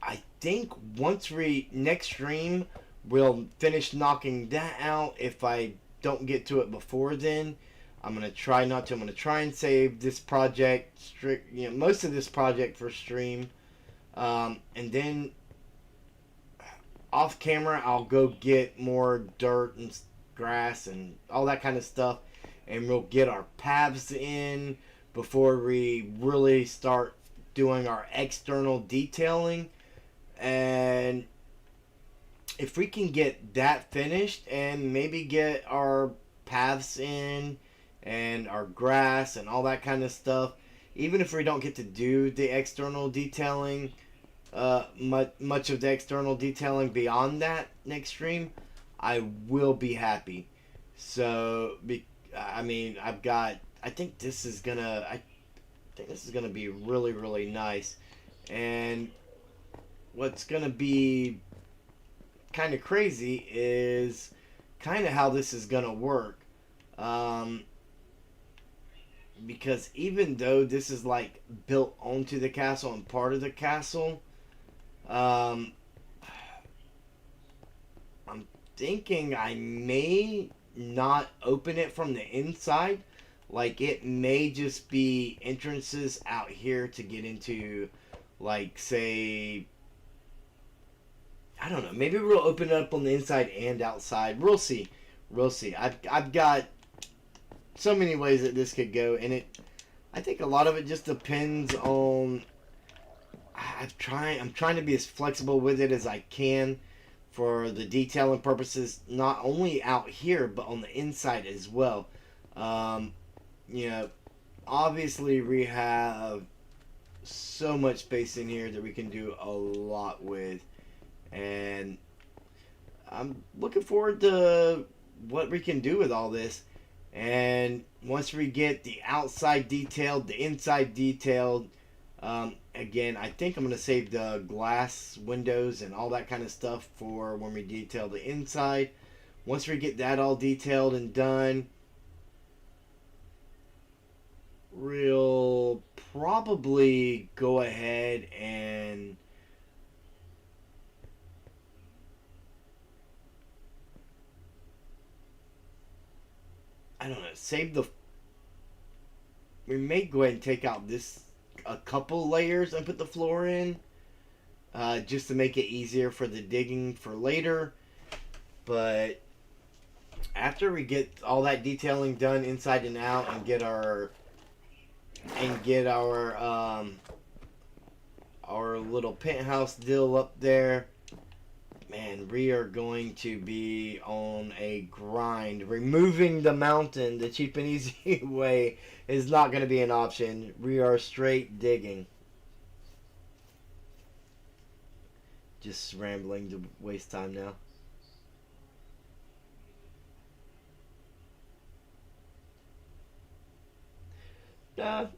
I think once we next stream, we'll finish knocking that out. If I don't get to it before then, I'm gonna try not to. I'm gonna try and save this project, most of this project for stream, and then off camera I'll go get more dirt and grass and all that kind of stuff, and we'll get our paths in before we really start doing our external detailing. And if we can get that finished and maybe get our paths in and our grass and all that kind of stuff, even if we don't get to do the external detailing, much of the external detailing beyond that next stream, I will be happy. So, I mean, I think this is gonna, I think this is gonna be really, really nice. And what's gonna be kind of crazy is kind of how this is gonna work. Because even though this is like built onto the castle and part of the castle, I'm thinking I may not open it from the inside. Like, it may just be entrances out here to get into, like, say, I don't know. Maybe we'll open it up on the inside and outside. We'll see. We'll see. I've got so many ways that this could go, and I think a lot of it just depends on. I'm trying to be as flexible with it as I can for the detailing purposes, not only out here but on the inside as well. You know, obviously we have so much space in here that we can do a lot with, and I'm looking forward to what we can do with all this. And once we get the outside detailed, the inside detailed, again, I think I'm going to save the glass windows and all that kind of stuff for when we detail the inside. Once we get that all detailed and done, we'll probably go ahead and I don't know, save the. We may go ahead and take out a couple layers and put the floor in, just to make it easier for the digging for later. But after we get all that detailing done inside and out and get our little penthouse deal up there, man, we are going to be on a grind. Removing the mountain the cheap and easy way is not going to be an option. We are straight digging. Just rambling to waste time now.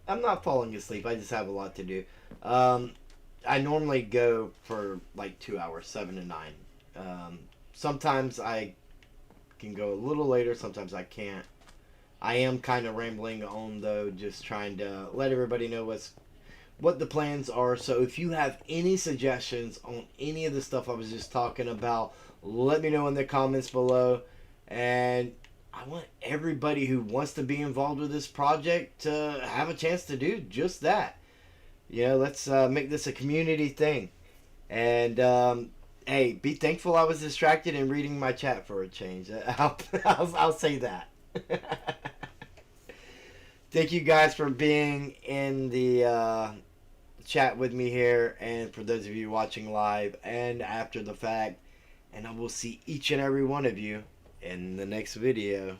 I'm not falling asleep. I just have a lot to do. I normally go for like 2 hours, 7 to 9. Sometimes I can go a little later. Sometimes I can't. I am kind of rambling on, though, just trying to let everybody know what the plans are. So if you have any suggestions on any of the stuff I was just talking about, let me know in the comments below. And I want everybody who wants to be involved with this project to have a chance to do just that. You know, let's make this a community thing. And hey, be thankful I was distracted and reading my chat for a change. I'll say that. Thank you guys for being in the chat with me here, and for those of you watching live and after the fact. And I will see each and every one of you in the next video.